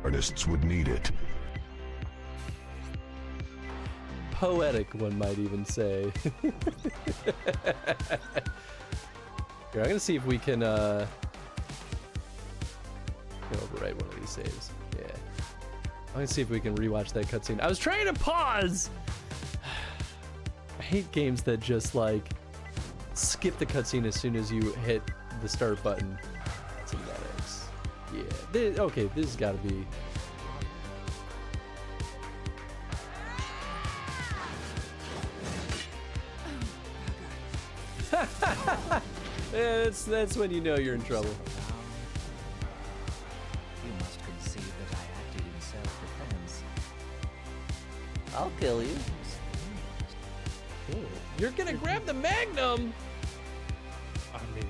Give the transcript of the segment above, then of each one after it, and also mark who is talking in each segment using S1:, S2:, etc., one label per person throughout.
S1: Artists would need it.
S2: Poetic, one might even say. Here, I'm gonna see if we can overwrite one of these saves. Yeah. I'm gonna see if we can rewatch that cutscene. I was trying to pause! I hate games that just like skip the cutscene as soon as you hit the start button. Cinematics. Yeah. Okay, this has gotta be. Yeah, that's when you know you're in trouble.
S3: You must concede that I acted in self-defense.
S2: I'll kill you. You're gonna grab the Magnum?
S4: I mean,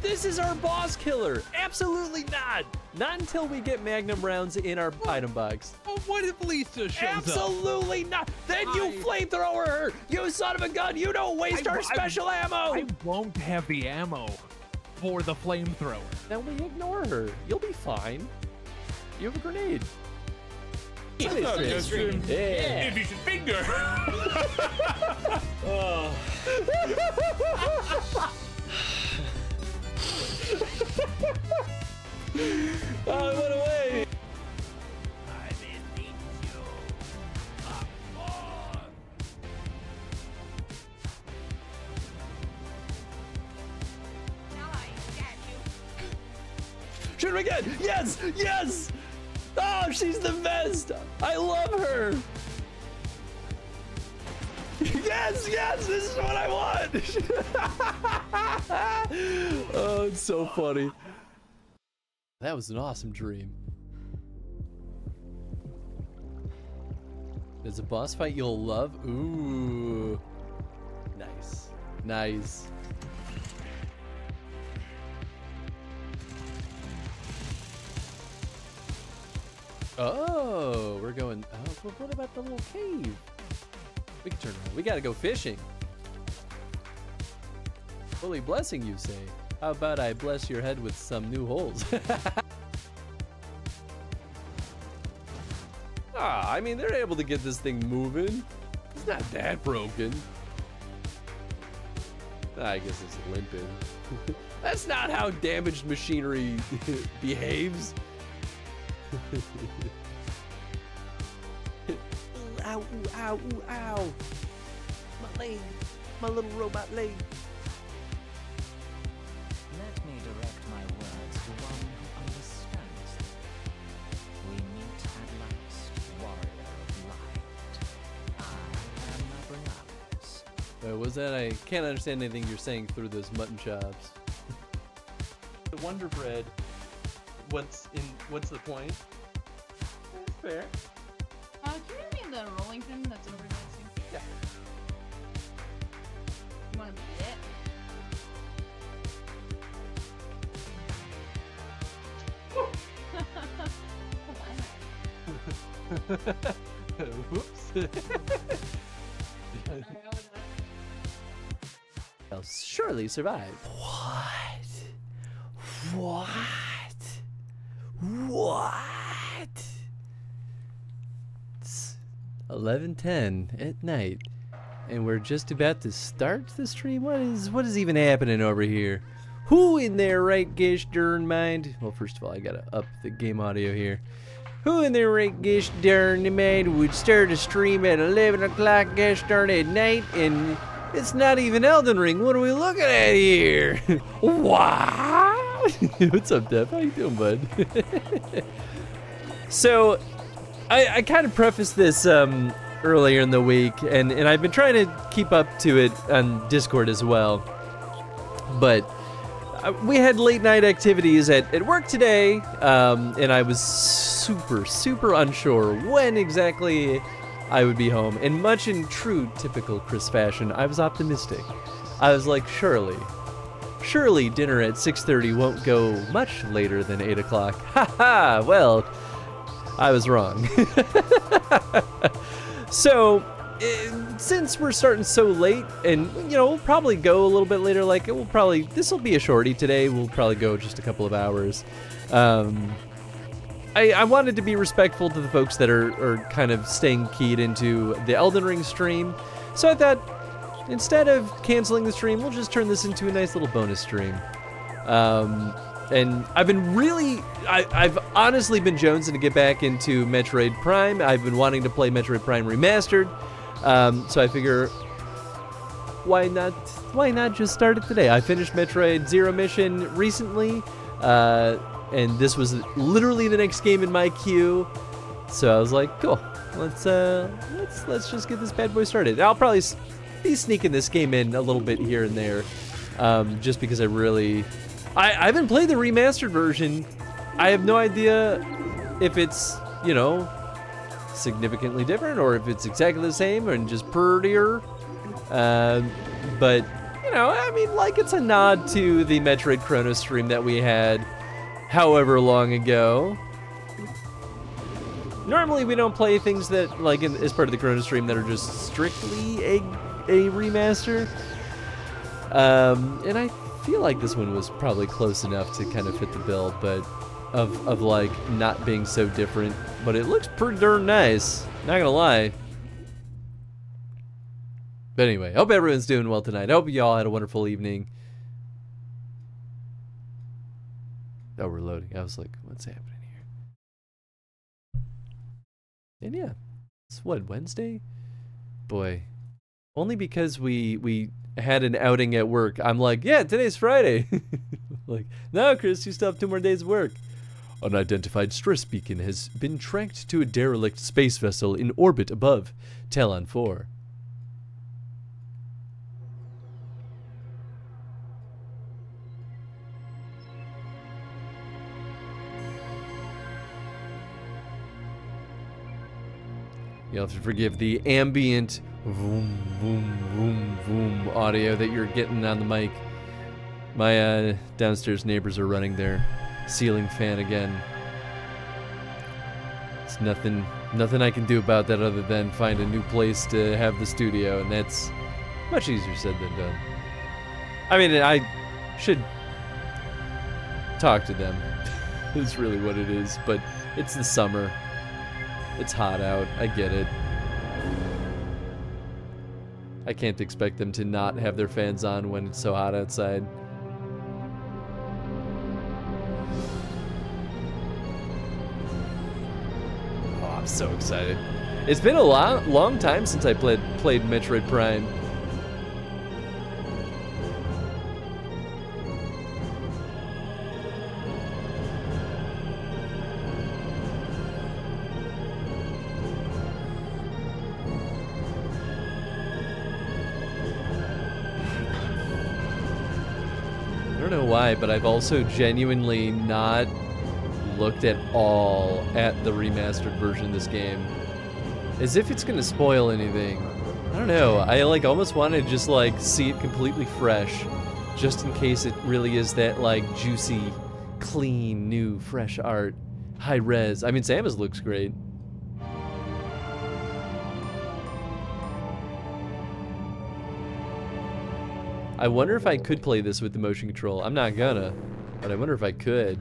S2: This is our boss killer. Absolutely not. Not until we get Magnum rounds in our item box.
S4: well, what if Lisa shows up?
S2: Absolutely not. Then you flamethrower her. You son of a gun. You don't waste our special ammo.
S4: I won't have the ammo for the flamethrower.
S2: Then we ignore her. You'll be fine. You have a grenade.
S4: Yeah.
S5: Indecent finger.
S2: Oh, it went away. Shoot him again! Yes! Yes! Oh, she's the best! I love her! Yes! Yes! This is what I want! Oh, it's so funny. That was an awesome dream. There's a boss fight you'll love? Ooh. Nice. Nice. Oh, we're going. Oh, but what about the little cave? We can turn around. We gotta go fishing. Fully blessing, you say? How about I bless your head with some new holes? Ah, I mean, they're able to get this thing moving. It's not that broken. I guess it's limping. That's not how damaged machinery behaves. Ooh, ow, ooh, ow, ooh, ow. My leg. My little robot leg.
S3: Let me direct my words to one who understands them. We meet at last, warrior of light. I am Abraham's.
S2: What was that? I can't understand anything you're saying through those mutton chops. The Wonder Bread. What's the point? That's fair.
S6: Can you give me the rolling pin that's over there too?
S2: Yeah.
S6: You wanna beat it?
S2: Whoops. I'll surely survive. What? What? What? It's 11:10 at night, and we're just about to start the stream. What is even happening over here? Who in their right gish darn mind? Well, first of all, I gotta up the game audio here. Who in their right gish darn mind would start a stream at 11 o'clock gosh darn at night, and it's not even Elden Ring? What are we looking at here? Wow! What's up, Dev? How you doing, bud? So, I kind of prefaced this earlier in the week, and I've been trying to keep up to it on Discord as well. But we had late night activities at work today, and I was super unsure when exactly I would be home. And much in true typical Chris fashion, I was optimistic. I was like, surely dinner at 6:30 won't go much later than 8 o'clock. Haha, well, I was wrong. So, since we're starting so late, and we'll probably go a little bit later, like this will be a shorty today, we'll probably go just a couple of hours. I I wanted to be respectful to the folks that are kind of staying keyed into the Elden Ring stream. So I thought, instead of canceling the stream, we'll just turn this into a nice little bonus stream. And I've been really, I've honestly been jonesing to get back into Metroid Prime. I've been wanting to play Metroid Prime Remastered. So I figure, why not just start it today? I finished Metroid Zero Mission recently. And this was literally the next game in my queue, so I was like, "Cool, let's just get this bad boy started." I'll probably be sneaking this game in a little bit here and there, just because I haven't played the remastered version. I have no idea if it's, you know, significantly different or if it's exactly the same and just prettier. But you know, I mean, like, it's a nod to the Metroid Chrono stream that we had however long ago. Normally we don't play things that, like, as part of the Chrono stream that are just strictly a remaster. And I feel like this one was probably close enough to kind of fit the bill, but of like not being so different. But it looks pretty darn nice, not gonna lie. But anyway, hope everyone's doing well tonight. I hope you all had a wonderful evening. Oh, we're loading. I was like, what's happening here? And yeah, it's what, Wednesday? Boy, only because we had an outing at work. I'm like, yeah, today's Friday. Like, no, Chris, you still have 2 more days of work. Unidentified stress beacon has been tracked to a derelict space vessel in orbit above Talon 4. You'll have to forgive the ambient vroom, vroom, vroom, vroom audio that you're getting on the mic. My downstairs neighbors are running their ceiling fan again. It's nothing I can do about that other than find a new place to have the studio, and that's much easier said than done. I mean, I should talk to them, is really what it is, but it's the summer. It's hot out, I get it. I can't expect them to not have their fans on when it's so hot outside. Oh, I'm so excited. It's been a long time since I played Metroid Prime. I don't know why, but I've also genuinely not looked at all at the remastered version of this game. As if it's gonna spoil anything. I don't know, I like almost want to just like see it completely fresh, just in case it really is that like juicy, clean, new, fresh art. High res. I mean, Samus looks great. I wonder if I could play this with the motion control. I'm not gonna, but I wonder if I could.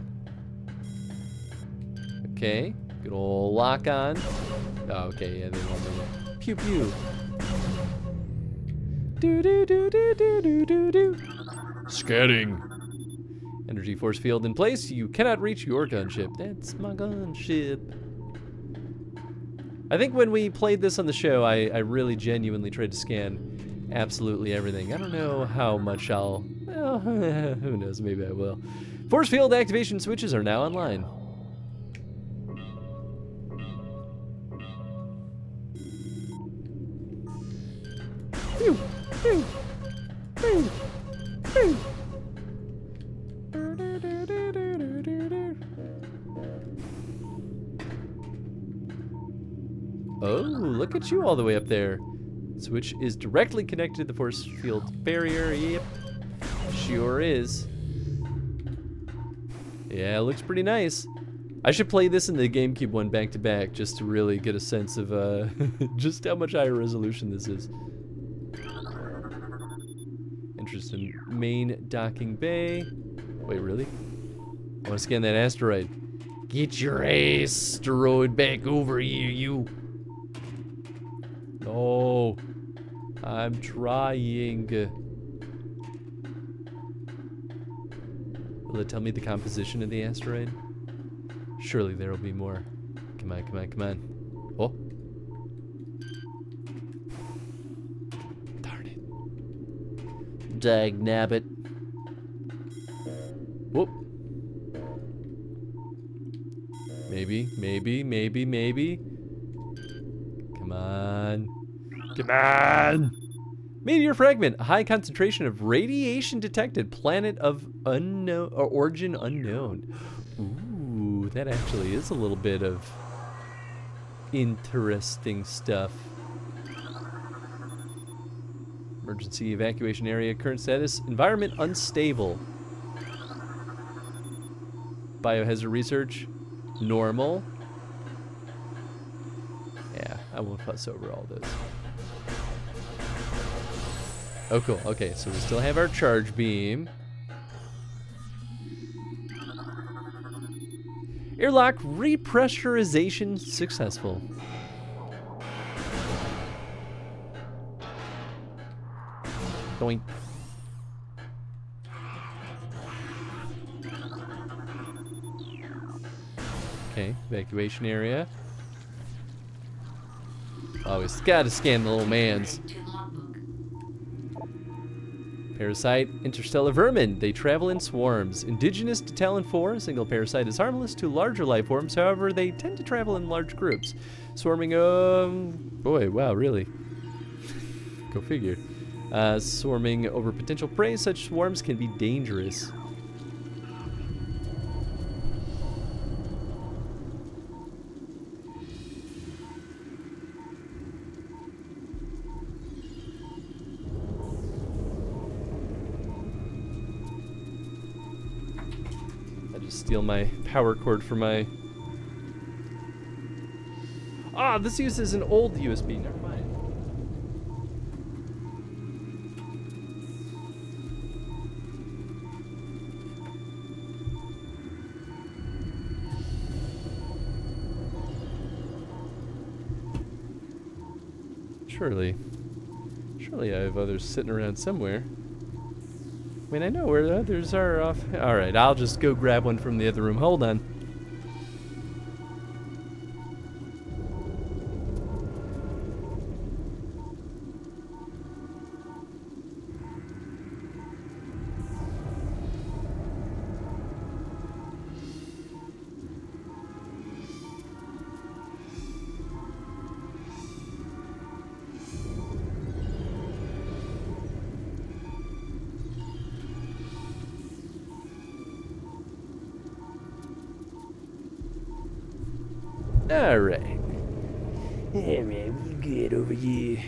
S2: Okay, good ol' lock on. Oh, okay, yeah, they won't do it. Pew pew. Do do do do do do do do. Scanning. Energy force field in place. You cannot reach your gunship. That's my gunship. I think when we played this on the show, I really genuinely tried to scan absolutely everything. I don't know how much I'll... Well, who knows, maybe I will. Force field activation switches are now online. Pew, pew, pew, pew. Oh, look at you all the way up there. Switch is directly connected to the force field barrier. Yep, sure is. Yeah, it looks pretty nice. I should play this and the GameCube one back to back just to really get a sense of just how much higher resolution this is. Interesting. Main docking bay. Wait, really? I want to scan that asteroid. Get your asteroid back over here, you. No. I'm trying. Will it tell me the composition of the asteroid? Surely there will be more. Come on, come on, come on. Oh. Darn it. Dag nabbit. Whoop. Maybe, maybe, maybe, maybe. Come on. Come on! Meteor fragment. A high concentration of radiation detected. Planet of unknown, or origin unknown. Ooh, that actually is a little bit of interesting stuff. Emergency evacuation area. Current status. Environment unstable. Biohazard research. Normal. Yeah, I won't fuss over all this. Oh, cool. Okay, so we still have our charge beam. Airlock repressurization successful. Doink. Okay, evacuation area. Always gotta scan the little mans. Parasite, interstellar vermin. They travel in swarms. Indigenous to Talon 4, a single parasite is harmless to larger life forms. However, they tend to travel in large groups. Swarming, boy, wow, really? Go figure. Swarming over potential prey, such swarms can be dangerous. Steal my power cord for my... Ah, this uses an old USB. Never mind. Surely I have others sitting around somewhere. I mean, I know where the others are off. Alright, I'll just go grab one from the other room. Hold on. Alright. Yeah, man, we good over here.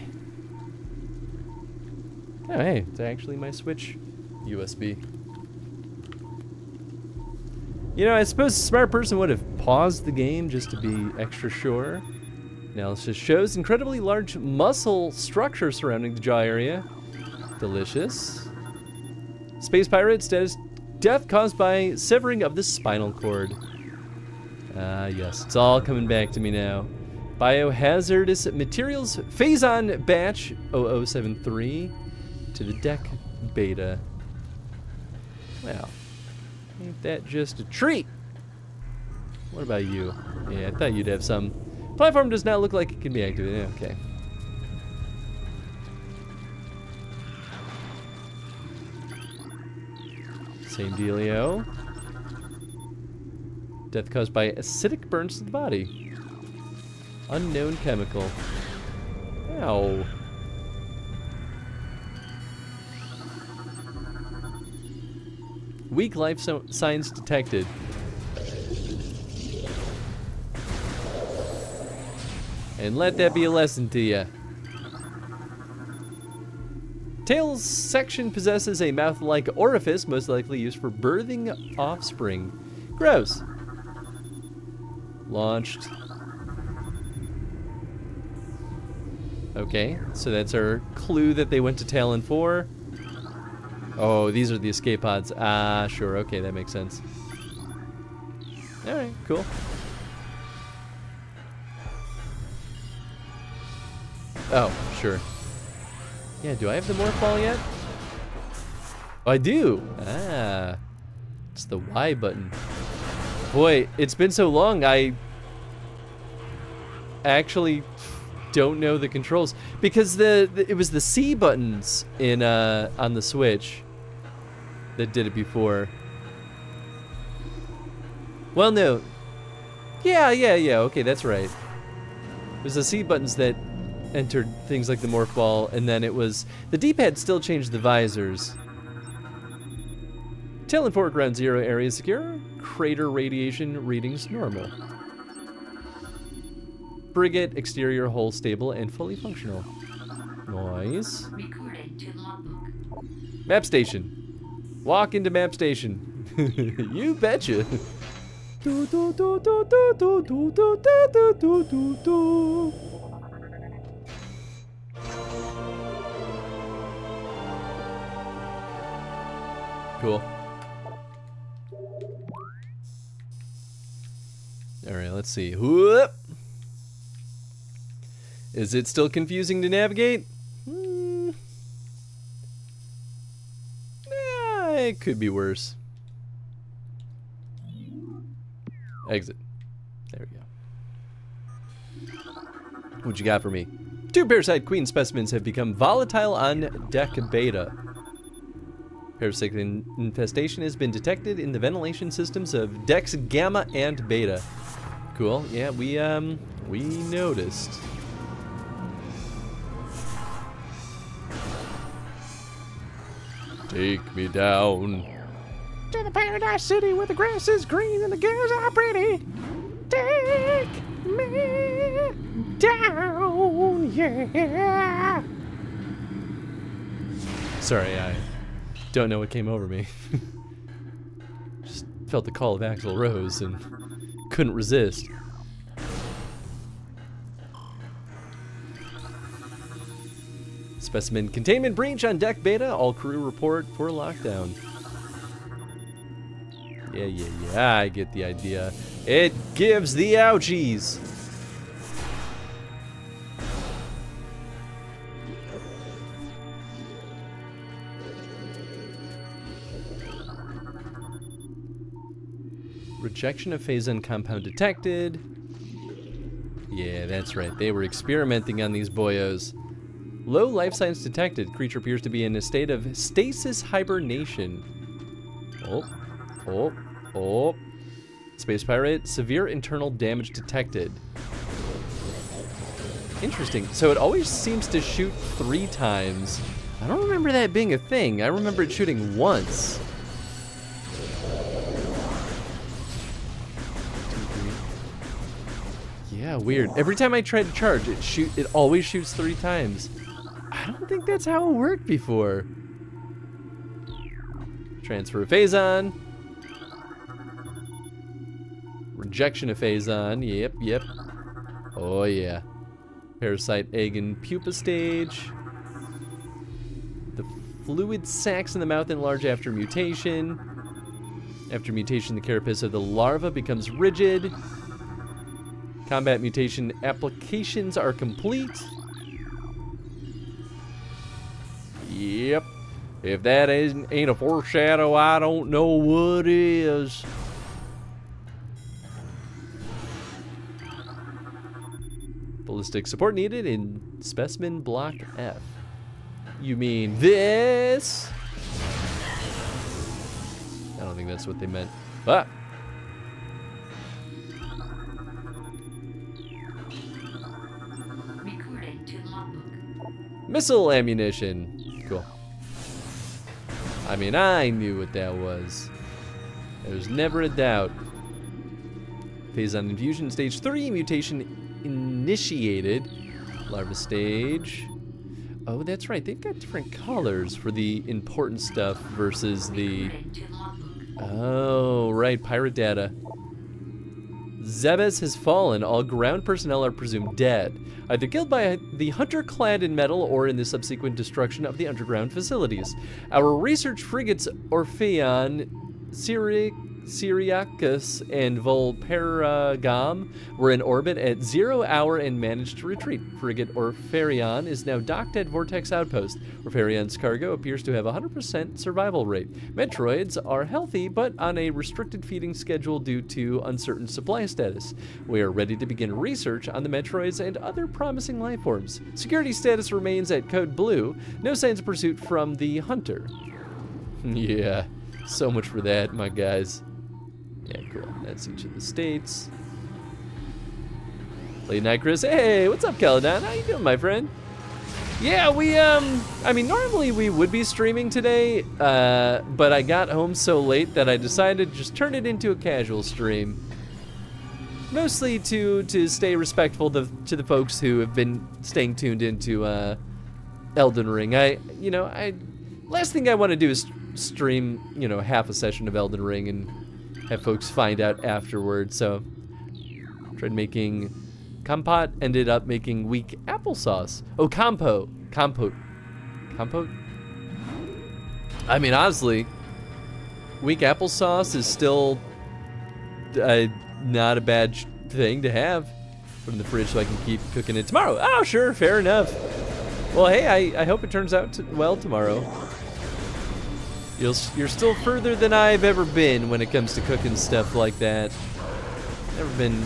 S2: Oh, hey, it's actually my Switch USB. You know, I suppose a smart person would have paused the game just to be extra sure. Analysis shows incredibly large muscle structure surrounding the jaw area. Delicious. Space pirate status: death caused by severing of the spinal cord. Yes, it's all coming back to me now. Biohazardous materials, Phazon batch 0073 to the deck beta. Well, ain't that just a treat? What about you? Yeah, I thought you'd have some. Platform does not look like it can be activated. Okay. Same dealio. Death caused by acidic burns to the body. Unknown chemical. Ow. Weak life signs detected. And let that be a lesson to you. Tail's section possesses a mouth-like orifice, most likely used for birthing offspring. Gross. Launched. Okay, so that's our clue that they went to Talon 4. Oh, these are the escape pods. Ah, sure, okay, that makes sense. Alright, cool. Oh, sure. Yeah, do I have the morph ball yet? Oh, I do! Ah. It's the Y button. Boy, it's been so long, I actually don't know the controls. Because it was the C buttons in on the Switch that did it before. Well, no. Yeah, okay, that's right. It was the C buttons that entered things like the morph ball, and then it was... The D-pad still changed the visors. Tail and fork ground 0 area secure. Crater radiation readings normal. Frigate exterior hull stable and fully functional. Nice.
S1: Recorded to logbook.
S2: Map station. Walk into map station. You betcha. Do, do, do, do, do, do, do, do, do, do, do, do. Cool. All right, let's see. Whoop. Is it still confusing to navigate? It could be worse. Exit. There we go. What you got for me? 2 parasite queen specimens have become volatile on deck beta. Parasitic infestation has been detected in the ventilation systems of decks gamma and beta. Cool. Yeah, we noticed. Take me down to the paradise city where the grass is green and the girls are pretty. Take me down, yeah. Sorry, I don't know what came over me. Just felt the call of Axl Rose and couldn't resist. Specimen containment breach on deck beta. All crew report for lockdown. Yeah, I get the idea. It gives the ouchies. Rejection of phazon compound detected. Yeah, that's right. They were experimenting on these boyos. Low life signs detected. Creature appears to be in a state of stasis hibernation. Oh. Space pirate. Severe internal damage detected. Interesting. So it always seems to shoot 3 times. I don't remember that being a thing. I remember it shooting once. 2, 3. Yeah, weird. Every time I try to charge, it always shoots 3 times. I don't think that's how it worked before. Transfer of phazon. Rejection of phazon. Yep. Oh yeah. Parasite egg and pupa stage. The fluid sacs in the mouth enlarge after mutation. After mutation, the carapace of the larva becomes rigid. Combat mutation applications are complete. Yep. If that ain't a foreshadow, I don't know what is. Ballistic support needed in specimen block F. You mean this? I don't think that's what they meant. Ah!
S1: Recorded to logbook.
S2: Missile ammunition. Cool. I mean, I knew what that was. There's never a doubt. Phazon infusion stage 3, mutation initiated. Larva stage. Oh, that's right. They've got different colors for the important stuff versus the...
S1: Recorded to logbook.
S2: Oh, right. Pirate data. Zebes has fallen. All ground personnel are presumed dead, either killed by the hunter clad in metal or in the subsequent destruction of the underground facilities. Our research frigates Orpheon, Syriacus and Volperagam were in orbit at 0 hour and managed to retreat. Frigate Orpharion is now docked at Vortex Outpost. Orpharion's cargo appears to have a 100% survival rate. Metroids are healthy, but on a restricted feeding schedule due to uncertain supply status. We are ready to begin research on the Metroids and other promising life forms. Security status remains at Code Blue. No signs of pursuit from the Hunter. Yeah, so much for that, my guys. Yeah, cool. That's each of the states. Late night, Chris. Hey, what's up, Caledon? How you doing, my friend? Yeah, I mean, normally we would be streaming today, but I got home so late that I decided to just turn it into a casual stream. Mostly to stay respectful to the folks who have been staying tuned into Elden Ring. Last thing I want to do is stream, half a session of Elden Ring and have folks find out afterwards. So tried making compote, ended up making weak applesauce. Oh, compote. I mean, honestly, weak applesauce is still not a bad thing to have. Put in the fridge so I can keep cooking it tomorrow. Oh, sure, fair enough. Well, hey, I hope it turns out well tomorrow. You're still further than I've ever been when it comes to cooking stuff like that. Never been.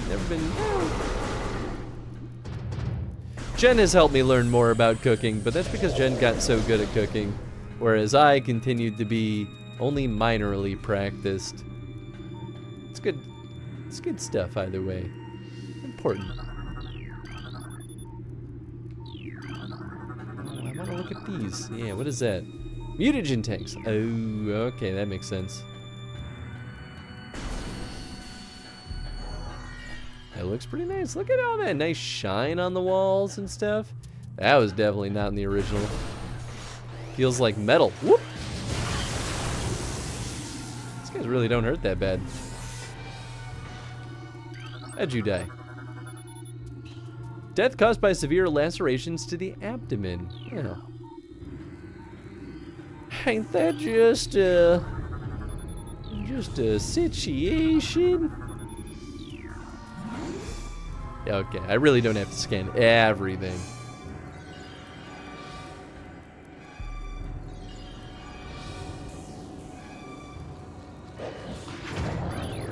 S2: Jen has helped me learn more about cooking, but that's because Jen got so good at cooking, whereas I continued to be only minorly practiced. It's good. It's good stuff either way. Important. Oh, I want to look at these. Yeah, what is that? Mutagen tanks. Oh, okay, that makes sense. That looks pretty nice. Look at all that nice shine on the walls and stuff. That was definitely not in the original. Feels like metal. Whoop! These guys really don't hurt that bad. How'd you die? Death caused by severe lacerations to the abdomen. Yeah. Ain't that just a situation? Okay, I really don't have to scan everything.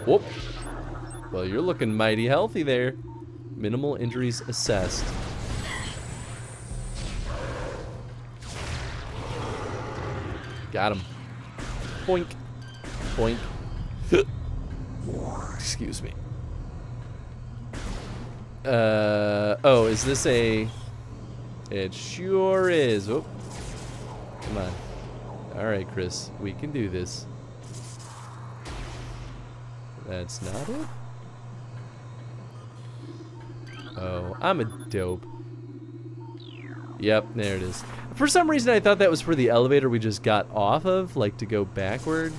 S2: Whoop. Well, you're looking mighty healthy there. Minimal injuries assessed. Got him. Boink. Boink. Excuse me. Oh, is this a... It sure is. Oh. Come on. Alright, Chris. We can do this. That's not it? Oh, I'm a dope. Yep, there it is. For some reason, I thought that was for the elevator we just got off of, like to go backward.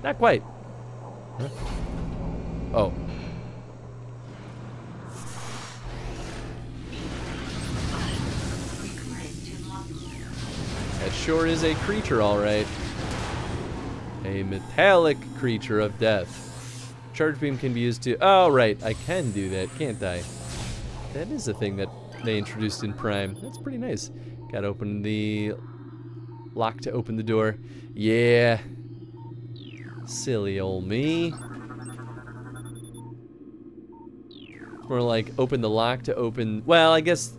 S2: Not quite. Huh? Oh. That sure is a creature, all right. A metallic creature of death. Charge beam can be used to... Oh, right. I can do that, can't I? That is a thing that they introduced in Prime. That's pretty nice. Gotta open the lock to open the door. Yeah. Silly old me. It's more like open the lock to open... Well, I guess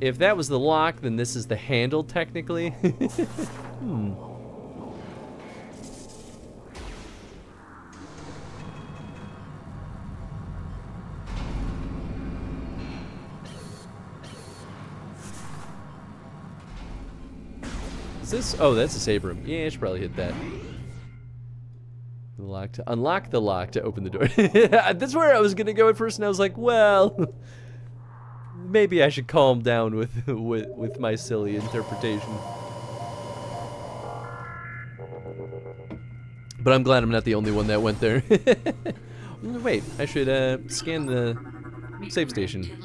S2: if that was the lock, then this is the handle, technically. Hmm. This? Oh, that's a save room. Yeah, I should probably hit that. The lock to unlock the lock to open the door. That's where I was gonna go at first, and I was like, well, maybe I should calm down with my silly interpretation. But I'm glad I'm not the only one that went there. Wait, I should scan the save station.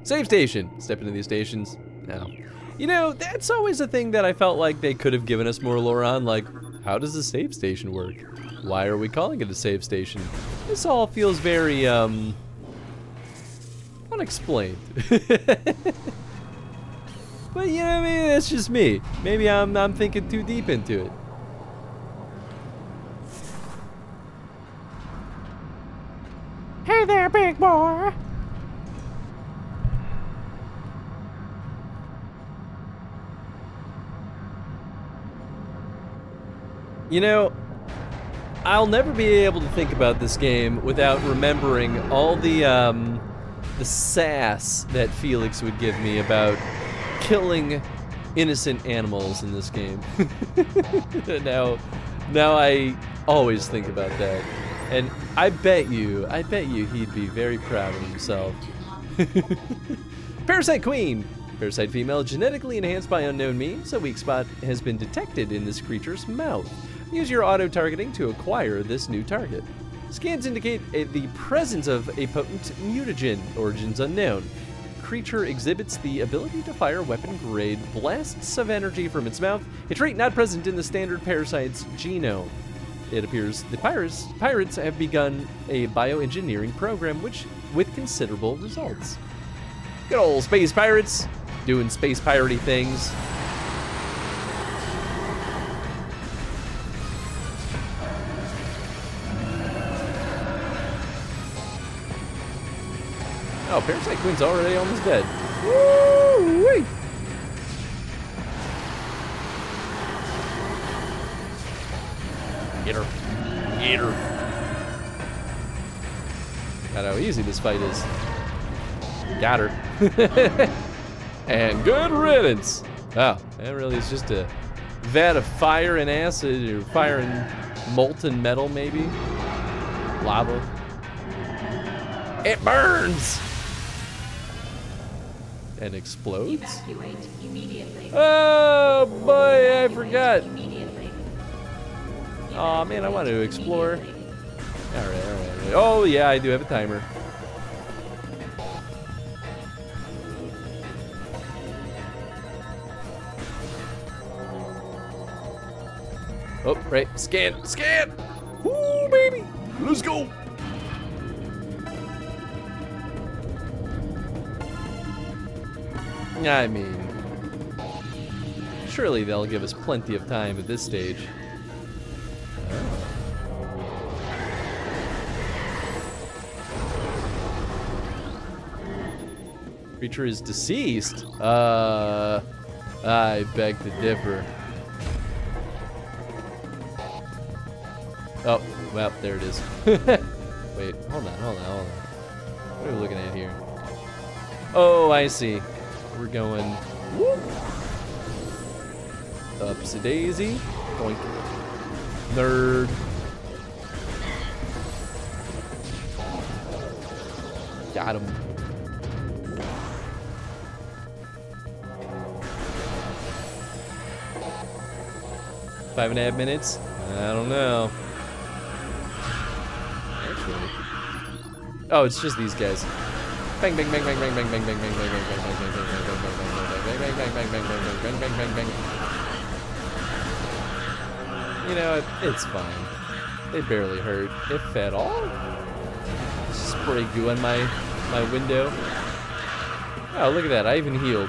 S2: Save station. Step into these stations now. You know, that's always a thing that I felt like they could have given us more lore on, like How does the save station work? Why are we calling it a save station? This all feels very, unexplained. But you know, maybe that's just me. Maybe I'm thinking too deep into it.
S7: Hey there, big boy.
S2: You know, I'll never be able to think about this game without remembering all the sass that Felix would give me about killing innocent animals in this game. now I always think about that. And I bet you he'd be very proud of himself. Parasite Queen! Parasite female genetically enhanced by unknown means. A weak spot has been detected in this creature's mouth. Use your auto-targeting to acquire this new target. Scans indicate the presence of a potent mutagen, origins unknown. Creature exhibits the ability to fire weapon-grade blasts of energy from its mouth, a trait not present in the standard parasite's genome. It appears the pirates have begun a bioengineering program with considerable results. Good old space pirates, doing space piratey things. Oh, Parasite Queen's already almost dead. Woo-wee! Get her. Get her. God, how easy this fight is. Got her. And good riddance. Oh, that really is just a vat of fire and acid, or fire and molten metal, maybe? Lava. It burns! And explodes?
S1: Evacuate immediately.
S2: Oh boy, I forgot.
S1: Immediately.
S2: Oh man, I wanted to explore. Alright. Oh yeah, I do have a timer. Oh, right, scan! Woo, baby! Let's go! I mean, surely they'll give us plenty of time at this stage. Creature is deceased? I beg to differ. Oh, well, there it is. Wait, hold on. What are we looking at here? Oh, I see. We're going whoop. Upsy daisy. Boink. Nerd. Got him. Five and a half minutes? I don't know. Actually. Oh, it's just these guys. Bang bang bang bang bang bang bang bang bang bang bang bang bang bang bang bang bang bang bang bang. You know, it's fine. They barely hurt, if at all. Spray goo on my window. Oh, look at that! I even healed.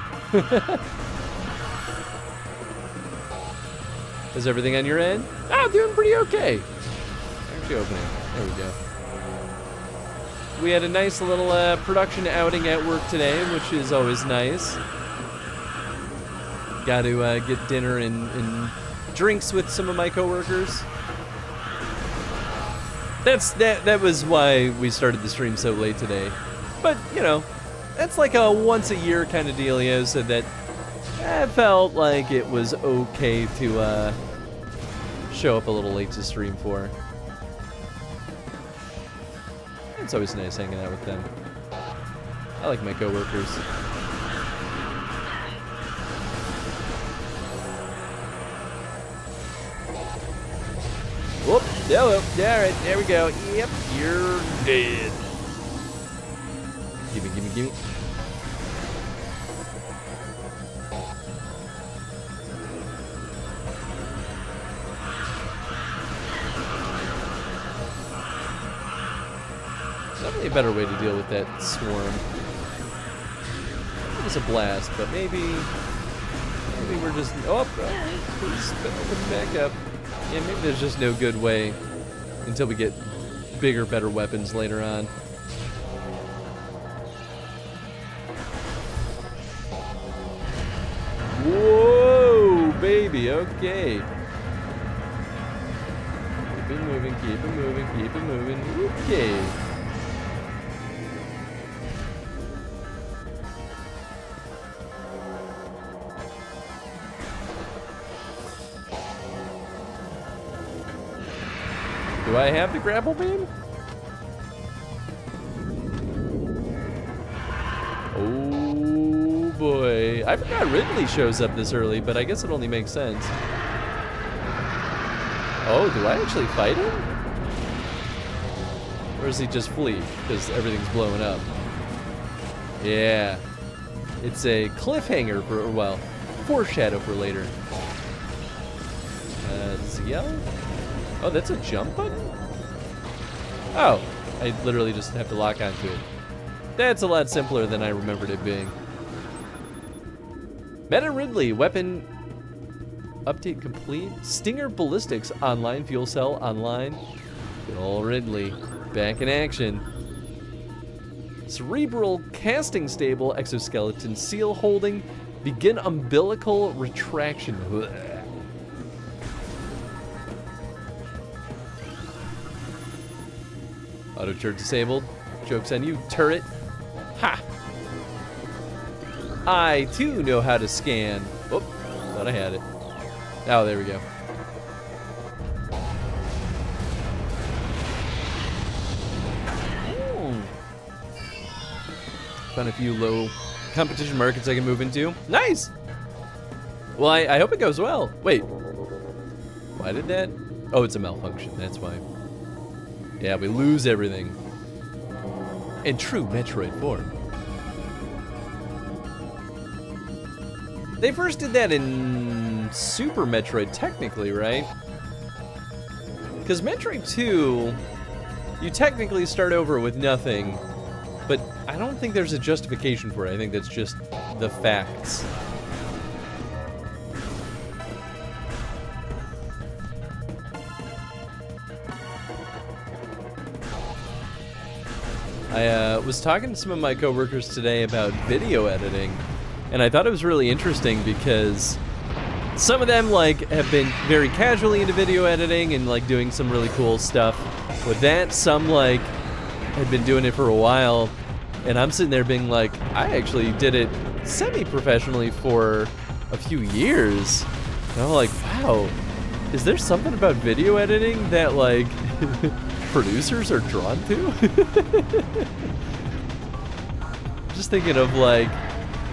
S2: Is everything on your end? Ah, doing pretty okay. Actually, opening. There we go. We had a nice little production outing at work today, which is always nice. Got to get dinner and drinks with some of my coworkers. That was why we started the stream so late today. But you know, that's like a once a year kind of dealio. So that I felt like it was okay to show up a little late to stream for. It's always nice hanging out with them. I like my coworkers. Whoop, hello. Alright, there we go. Yep, you're dead. Gimme. Probably a better way to deal with that swarm. It was a blast, but maybe we're just... Oh, please back up. Yeah, maybe there's just no good way until we get bigger, better weapons later on. Whoa, baby, okay. Keep it moving, keep it moving, keep it moving. Okay. Do I have the grapple beam? Oh boy. I forgot Ridley shows up this early, but I guess it only makes sense. Oh, do I actually fight him? Or does he just flee because everything's blowing up? Yeah. It's a cliffhanger for, well, foreshadow for later. ZL? Oh, that's a jump button? Oh, I literally just have to lock onto it. That's a lot simpler than I remembered it being. Meta Ridley, weapon update complete. Stinger Ballistics online, fuel cell online. Good old Ridley, back in action. Cerebral casting stable, exoskeleton seal holding, begin umbilical retraction. Blech. Auto turret disabled. Joke's on you, turret. Ha! I too know how to scan. Oh, thought I had it. Oh, there we go. Found a few low competition markets I can move into. Nice! Well, I hope it goes well. Wait. Why did that? Oh, it's a malfunction. That's why. Yeah, we lose everything. In true Metroid form. They first did that in Super Metroid, technically, right? Because Metroid 2, you technically start over with nothing, but I don't think there's a justification for it. I think that's just the facts. I was talking to some of my coworkers today about video editing, and I thought it was really interesting because some of them like have been very casually into video editing and like doing some really cool stuff with that. Some like had been doing it for a while, and I'm sitting there being like, I actually did it semi-professionally for a few years. And I'm like, wow, is there something about video editing that like producers are drawn to? Just thinking of like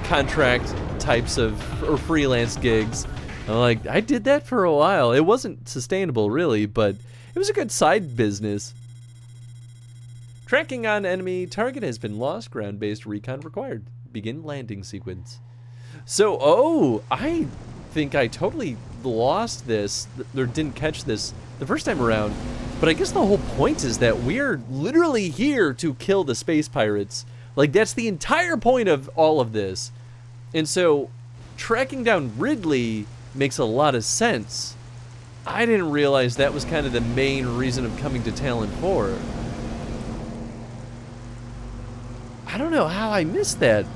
S2: contract types of or freelance gigs. I'm like, I did that for a while. It wasn't sustainable really, but it was a good side business. Tracking on enemy target has been lost. Ground-based recon required. Begin landing sequence. So, oh, I think I totally lost this, or didn't catch this the first time around. But I guess the whole point is that we're literally here to kill the space pirates. Like, that's the entire point of all of this. And so, tracking down Ridley makes a lot of sense. I didn't realize that was kind of the main reason of coming to Talon 4. I don't know how I missed that.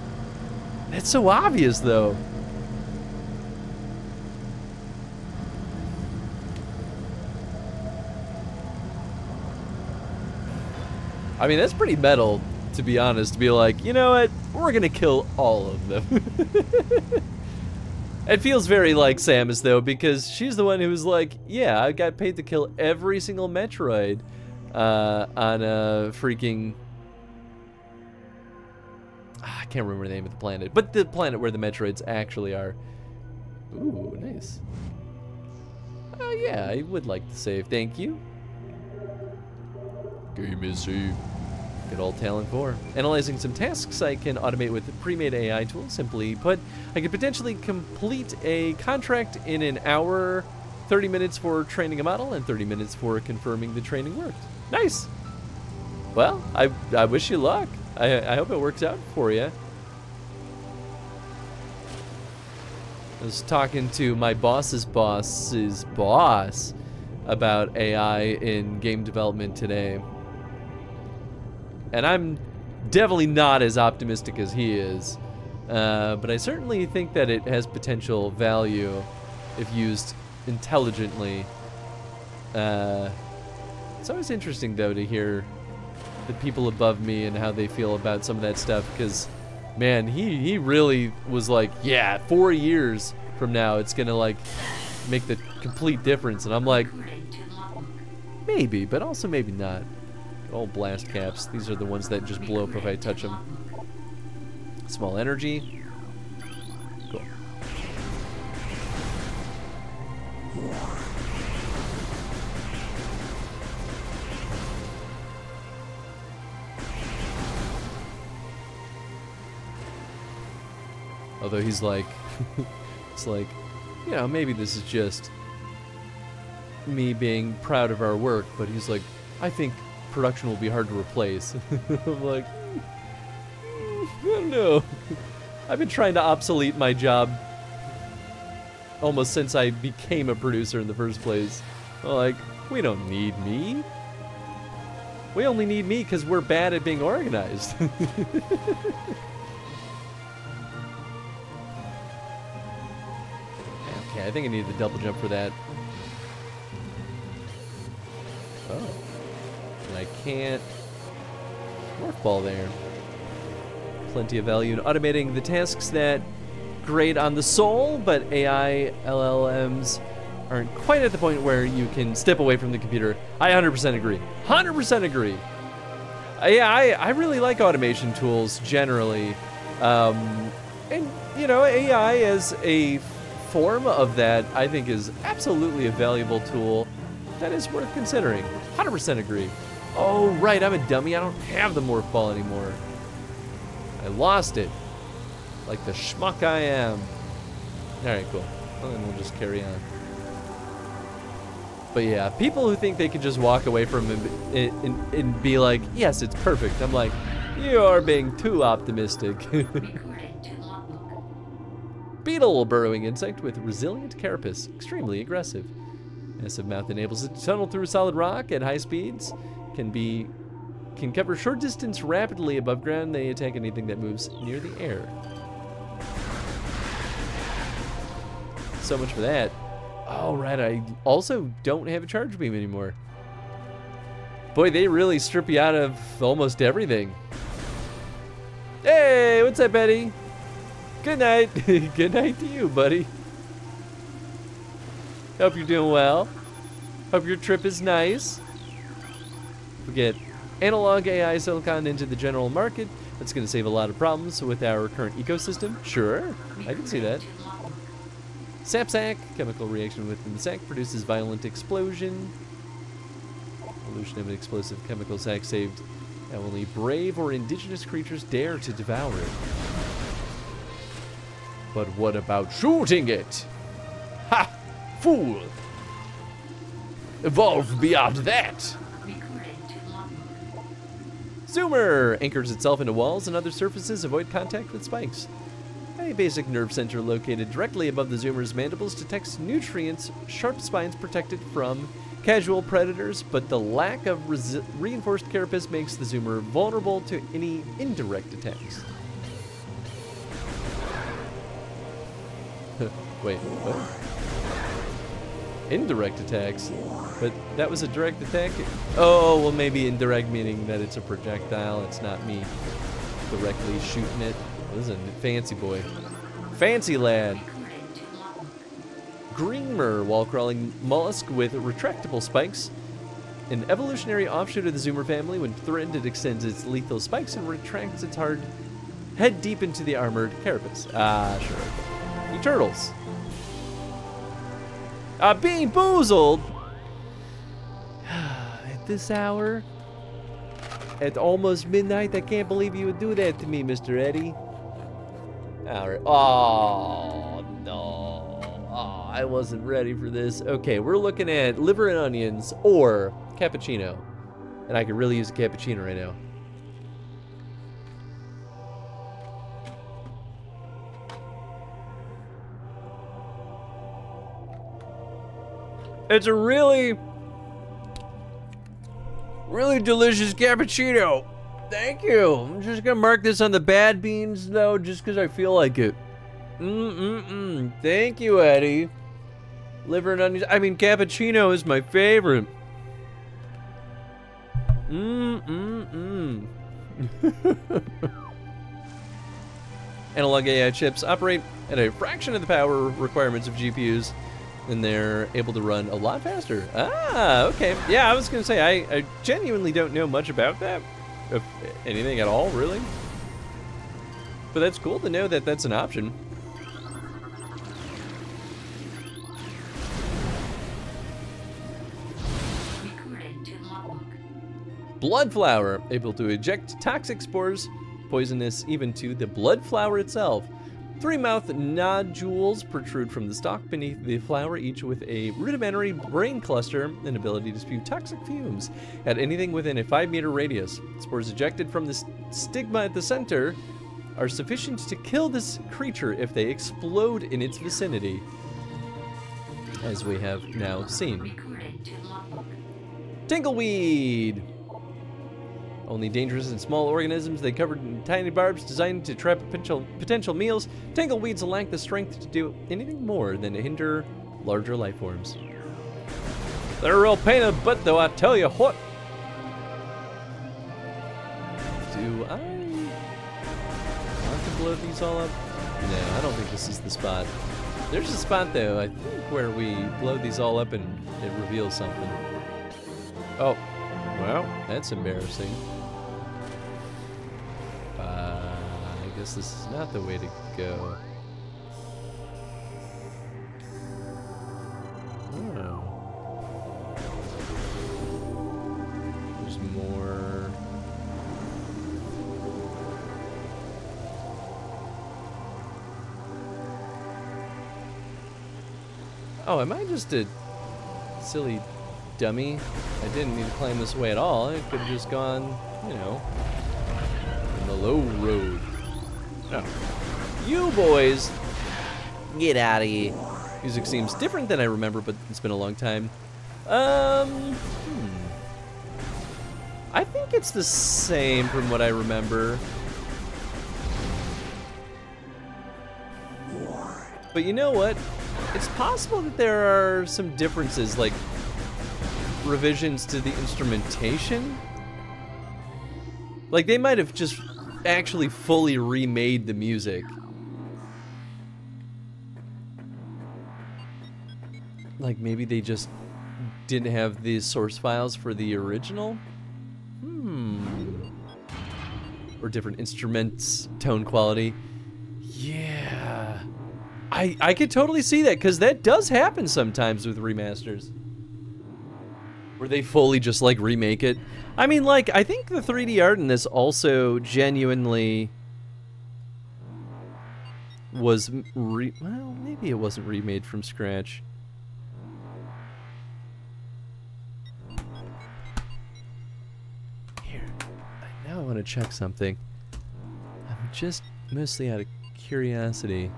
S2: That's so obvious, though. I mean, that's pretty metal, to be honest, to be like, you know what, we're gonna kill all of them. It feels very like Samus, though, because she's the one who was like, yeah, I got paid to kill every single Metroid on a freaking... I can't remember the name of the planet, but the planet where the Metroids actually are. Ooh, nice. Oh, yeah, I would like to save, thank you. Game is saved. Good old Talon 4. Analyzing some tasks I can automate with pre-made AI tools. Simply put, I could potentially complete a contract in an hour, 30 minutes for training a model, and 30 minutes for confirming the training worked. Nice! Well, I wish you luck. I hope it works out for you. I was talking to my boss's boss's boss about AI in game development today. And I'm definitely not as optimistic as he is. But I certainly think that it has potential value if used intelligently. It's always interesting, though, to hear the people above me and how they feel about some of that stuff, because, man, he really was like, yeah, 4 years from now, it's gonna, like, make the complete difference. And I'm like, maybe, but also maybe not. Old blast caps. These are the ones that just blow up if I touch them. Small energy. Cool. Although he's like, it's like, you know, maybe this is just me being proud of our work, but he's like, I think production will be hard to replace. I'm like, I don't know. I've been trying to obsolete my job almost since I became a producer in the first place. Like, we don't need me. We only need me because we're bad at being organized. Okay, I think I need the double jump for that. Oh. And I can't morph ball there. Plenty of value in automating the tasks that grate on the soul, but AI LLMs aren't quite at the point where you can step away from the computer. I 100% agree. 100% agree. Yeah, I really like automation tools generally. And, you know, AI as a form of that, I think, is absolutely a valuable tool that is worth considering. 100% agree. Oh, right, I'm a dummy. I don't have the morph ball anymore. I lost it. Like the schmuck I am. Alright, cool. Well, then we'll just carry on. But yeah, people who think they can just walk away from it and be like, yes, it's perfect. I'm like, you are being too optimistic. Beetle, burrowing insect with resilient carapace. Extremely aggressive. Massive mouth enables it to tunnel through solid rock at high speeds. Can cover short distance rapidly above ground. They attack anything that moves near the air. So much for that. Oh, right, I also don't have a charge beam anymore. Boy, they really strip you out of almost everything. Hey, what's up, Betty? Good night. Good night to you, buddy. Hope you're doing well. Hope your trip is nice. We get analog AI silicon into the general market. That's going to save a lot of problems with our current ecosystem. Sure, I can see that. Sap sac, chemical reaction within the sac produces violent explosion. Evolution of an explosive chemical sac saved. Now only brave or indigenous creatures dare to devour it. But what about shooting it? Ha! Fool! Evolve beyond that! Zoomer anchors itself into walls and other surfaces, avoid contact with spikes. A basic nerve center located directly above the zoomer's mandibles detects nutrients, sharp spines protected from casual predators, but the lack of reinforced carapace makes the zoomer vulnerable to any indirect attacks. Wait, what? Indirect attacks? But that was a direct attack? Oh, well, maybe indirect meaning that it's a projectile. It's not me directly shooting it. This is a fancy boy. Fancy lad. Greenmer, wall-crawling mollusk with retractable spikes. An evolutionary offshoot of the zoomer family. When threatened, it extends its lethal spikes and retracts its hard head deep into the armored carapace. Ah, sure. E-turtles. Being boozled. At this hour, at almost midnight, I can't believe you would do that to me, Mr. Eddie. All right. Oh, no. Oh, I wasn't ready for this. Okay, we're looking at liver and onions or cappuccino. And I could really use a cappuccino right now. It's a really delicious cappuccino. Thank you. I'm just gonna mark this on the bad beans though, just because I feel like it. Thank you, Eddie. Liver and onions. I mean, cappuccino is my favorite. Analog AI chips operate at a fraction of the power requirements of GPUs, and they're able to run a lot faster. Ah, okay. Yeah, I was gonna say, I genuinely don't know much about that, if anything at all, really. But that's cool to know that that's an option. Blood flower, able to eject toxic spores, poisonous even to the blood flower itself. 3 mouth nodules protrude from the stalk beneath the flower, each with a rudimentary brain cluster and ability to spew toxic fumes at anything within a 5-meter radius. Spores ejected from the stigma at the center are sufficient to kill this creature if they explode in its vicinity, as we have now seen. Tinkleweed! Only dangerous in small organisms, they covered in tiny barbs designed to trap potential meals. Tinkleweeds lack the strength to do anything more than to hinder larger life forms. They're a real pain in the butt though, I tell you what. Do I want to blow these all up? No, I don't think this is the spot. There's a spot though, I think, where we blow these all up and it reveals something. Oh, well, that's embarrassing. I guess this is not the way to go. Oh. There's more. Oh, am I just a silly dummy? I didn't need to climb this way at all. I could have just gone, you know, on the low road. No. You boys, get out of here. Music seems different than I remember, but it's been a long time. I think it's the same from what I remember. But you know what? It's possible that there are some differences, like revisions to the instrumentation. Like they might have just actually fully remade the music. Like maybe they just didn't have the source files for the original? Or different instruments, tone quality. Yeah. I could totally see that, because that does happen sometimes with remasters. Where they fully just like remake it. I mean, like, I think the 3D art in this also genuinely was well, maybe it wasn't remade from scratch. Here, now I want to check something. I'm just mostly out of curiosity.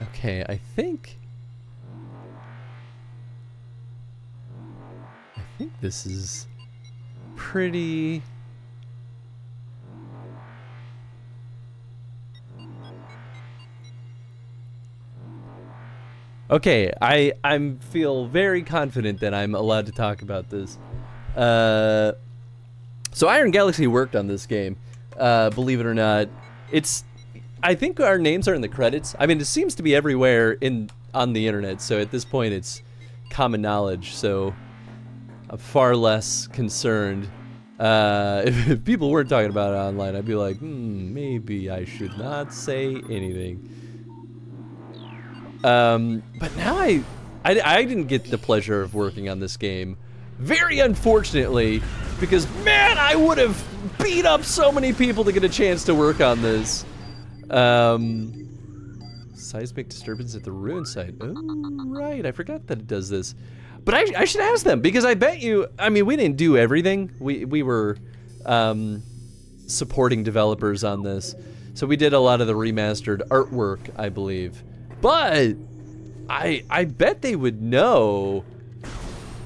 S2: Okay, I think this is pretty. Okay, I feel very confident that I'm allowed to talk about this. So Iron Galaxy worked on this game, believe it or not. I think our names are in the credits. I mean, it seems to be everywhere on the internet, so at this point it's common knowledge, so I'm far less concerned. If people weren't talking about it online, I'd be like, maybe I should not say anything. But now I didn't get the pleasure of working on this game. Very unfortunately, because man, I would have beat up so many people to get a chance to work on this. Seismic disturbance at the ruin site. Oh, right, I forgot that it does this. But I should ask them, because I bet you, I mean, we didn't do everything. We were supporting developers on this. So we did a lot of the remastered artwork, I believe. But I bet they would know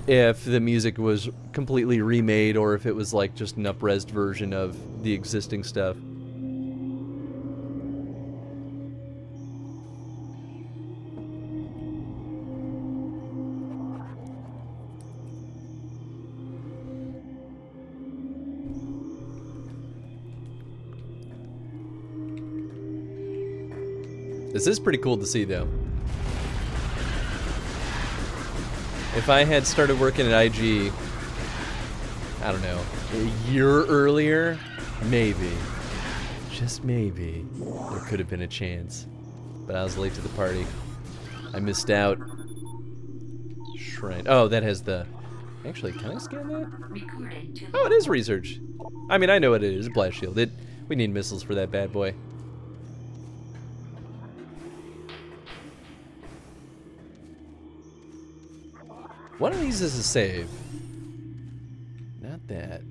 S2: if the music was completely remade or if it was like just an up-resed version of the existing stuff. This is pretty cool to see, though. If I had started working at IG, I don't know, a year earlier, maybe, just maybe, there could have been a chance. But I was late to the party. I missed out. Shrine. Oh, that has the... Actually, can I scan that? Oh, it is research. I mean, I know what it is. Blast shield. We need missiles for that bad boy. One of these is a save. Not that.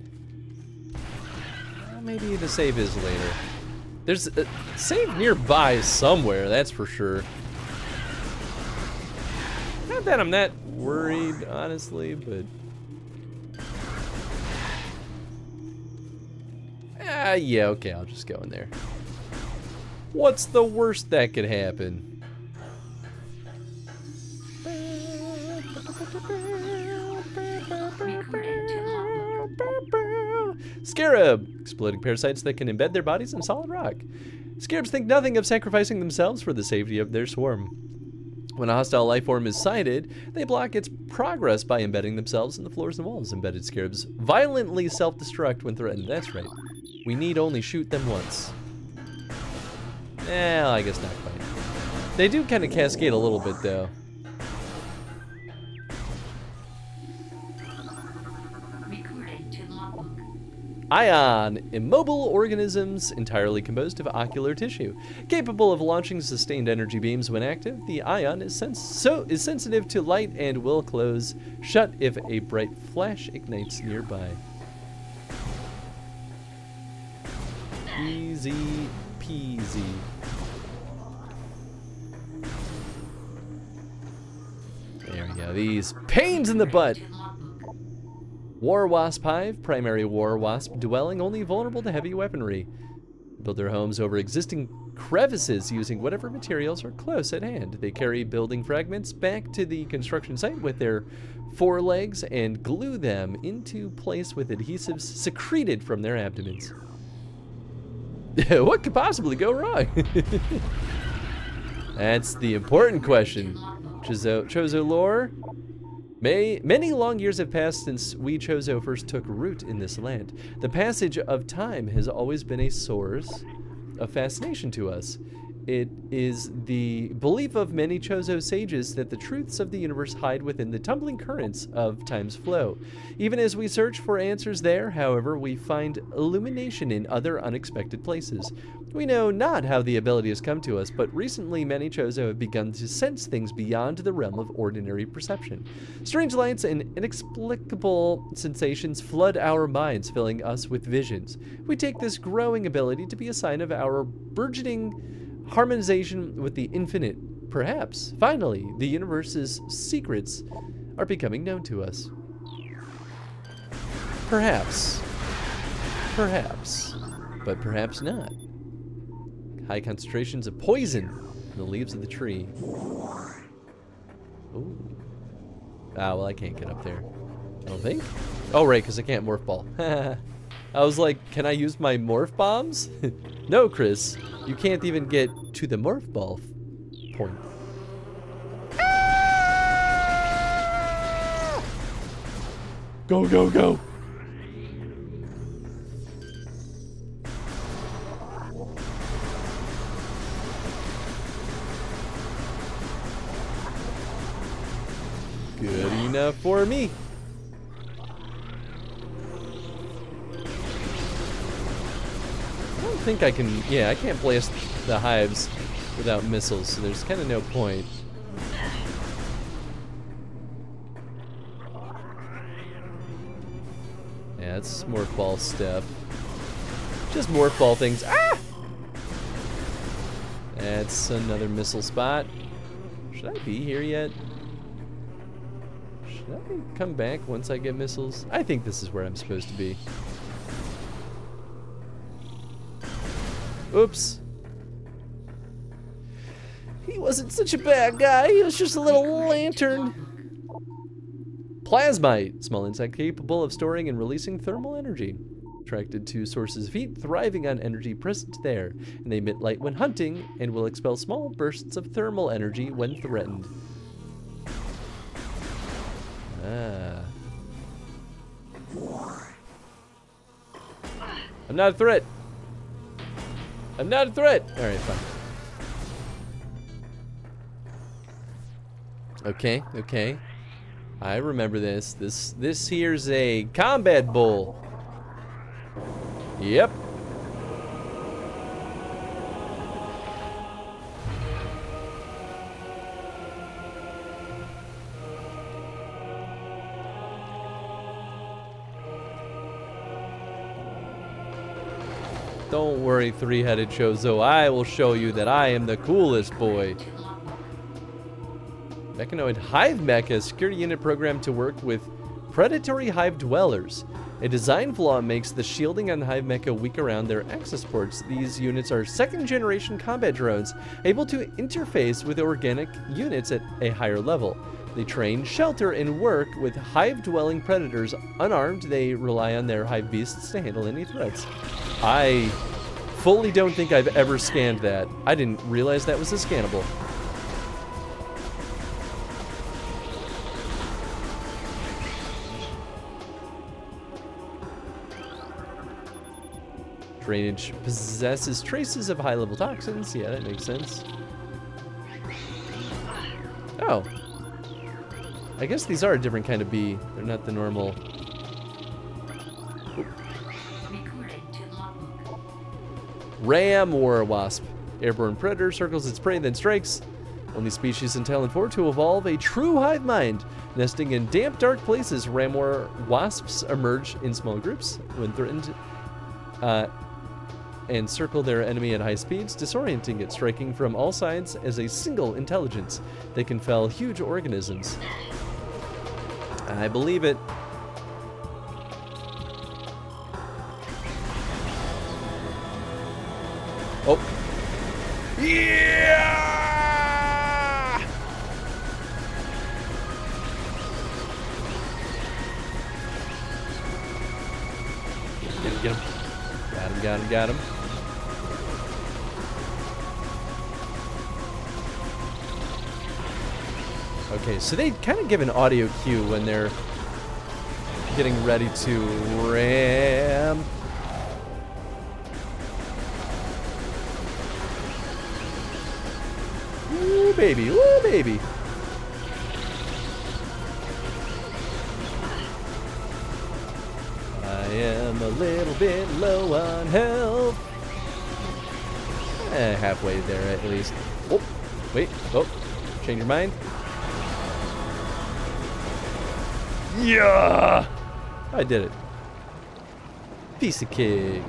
S2: Well, maybe the save is later. There's a save nearby somewhere, that's for sure. Not that I'm that worried, honestly, but... yeah, okay, I'll just go in there. What's the worst that could happen? Scarab! Exploding parasites that can embed their bodies in solid rock. Scarabs think nothing of sacrificing themselves for the safety of their swarm. When a hostile life form is sighted, they block its progress by embedding themselves in the floors and walls. Embedded scarabs violently self-destruct when threatened. That's right. We need only shoot them once. Well, I guess not quite. They do kind of cascade a little bit, though. Ion, immobile organisms entirely composed of ocular tissue. Capable of launching sustained energy beams when active, the ion is sensitive to light and will close shut if a bright flash ignites nearby. Easy peasy. There we go, these pains in the butt. War Wasp Hive, primary War Wasp dwelling, only vulnerable to heavy weaponry. Build their homes over existing crevices using whatever materials are close at hand. They carry building fragments back to the construction site with their forelegs and glue them into place with adhesives secreted from their abdomens. What could possibly go wrong? That's the important question. Chozo lore? Many long years have passed since we Chozo first took root in this land. The passage of time has always been a source of fascination to us. It is the belief of many Chozo sages that the truths of the universe hide within the tumbling currents of time's flow. Even as we search for answers there, however, we find illumination in other unexpected places. We know not how the ability has come to us, but recently many Chozo have begun to sense things beyond the realm of ordinary perception. Strange lights and inexplicable sensations flood our minds, filling us with visions. We take this growing ability to be a sign of our burgeoning harmonization with the infinite. Perhaps, finally, the universe's secrets are becoming known to us. Perhaps. Perhaps. But perhaps not. High concentrations of poison in the leaves of the tree. Ooh. Ah, well, I can't get up there. I don't think. Oh, right, because I can't morph ball. I was like, can I use my morph bombs? No, Chris. You can't even get to the morph ball point. Go, go, go. enough for me. I don't think I can, yeah, I can't blast the hives without missiles, so there's kind of no point. Yeah, it's morph ball stuff. Just morph ball things. Ah! That's another missile spot. Should I be here yet? Should I come back once I get missiles? I think this is where I'm supposed to be. Oops. He wasn't such a bad guy. He was just a little lantern. Plasmite, small insect capable of storing and releasing thermal energy. Attracted to sources of heat, thriving on energy present there. And they emit light when hunting and will expel small bursts of thermal energy when threatened. Ah. I'm not a threat. I'm not a threat. All right, fine. Okay, okay. I remember this. This here's a combat bull. Yep. Don't worry, three-headed Chozo. I will show you that I am the coolest boy. Mechanoid Hive Mech, a security unit programmed to work with predatory hive dwellers. A design flaw makes the shielding on Hive Mecha weak around their access ports. These units are second-generation combat drones, able to interface with organic units at a higher level. They train, shelter, and work with hive-dwelling predators. Unarmed, they rely on their hive beasts to handle any threats. I fully don't think I've ever scanned that. I didn't realize that was a scannable. Drainage possesses traces of high-level toxins. Yeah, that makes sense. Oh. I guess these are a different kind of bee. They're not the normal. Oop. Ram War Wasp. Airborne predator circles its prey, then strikes. Only species in Talon 4 to evolve a true hive mind. Nesting in damp, dark places, Ram War Wasps emerge in small groups. When threatened, and circle their enemy at high speeds, disorienting it, striking from all sides as a single intelligence. They can fell huge organisms. I believe it. Oh. Yeah! Get him. Got him. Okay, so they kind of give an audio cue when they're getting ready to ram. Woo, baby. Woo, baby. I am a little bit low on health. Halfway there, at least. Oh, wait. Oh, change your mind. Yeah! I did it. Piece of cake.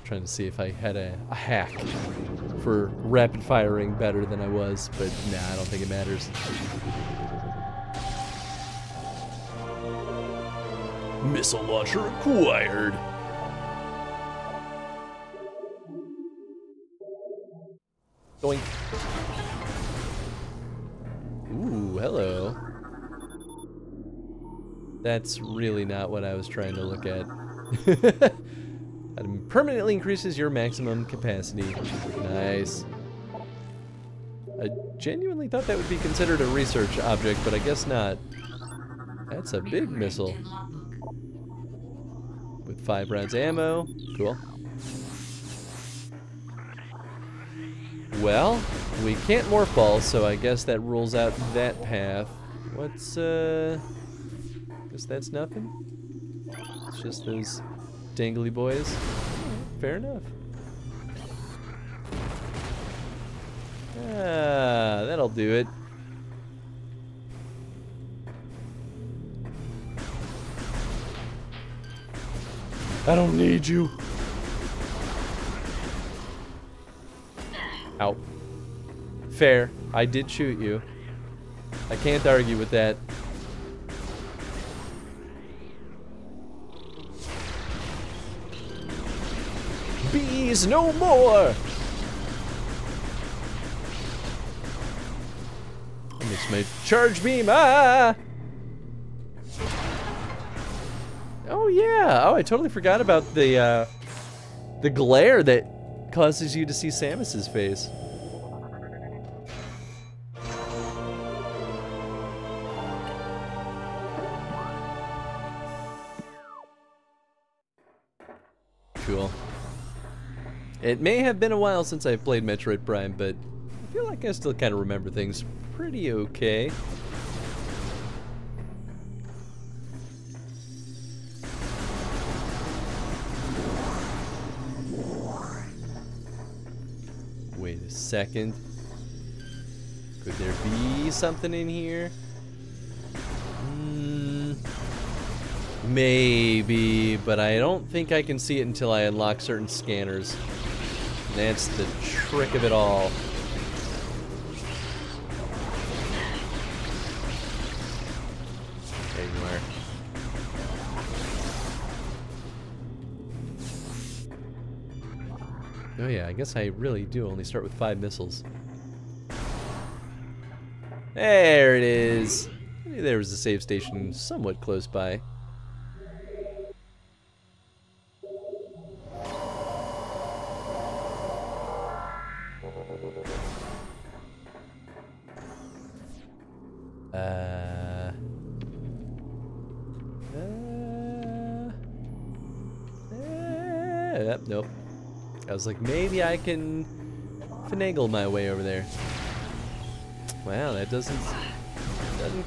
S2: Trying to see if I had a hack for rapid firing better than I was, but nah, I don't think it matters. Missile launcher acquired. Doink. Ooh, hello. That's really not what I was trying to look at. It permanently increases your maximum capacity. Nice. I genuinely thought that would be considered a research object, but I guess not. That's a big missile. With 5 rounds ammo. Cool. Well, we can't morph ball, so I guess that rules out that path. What's, guess that's nothing? It's just those dangly boys. Fair enough. Ah, that'll do it. I don't need you. Ow. Fair. I did shoot you. I can't argue with that. Bees no more! That makes my charge beam, ah! Oh yeah, oh I totally forgot about the glare that causes you to see Samus's face. Cool. It may have been a while since I played Metroid Prime, but I feel like I still kind of remember things pretty okay. Wait a second. Could there be something in here? Maybe, but I don't think I can see it until I unlock certain scanners. That's the trick of it all. There you are. Oh yeah, I guess I really do only start with 5 missiles. There it is. Maybe there was a save station somewhat close by. Nope. I was like, maybe I can finagle my way over there. Wow, that doesn't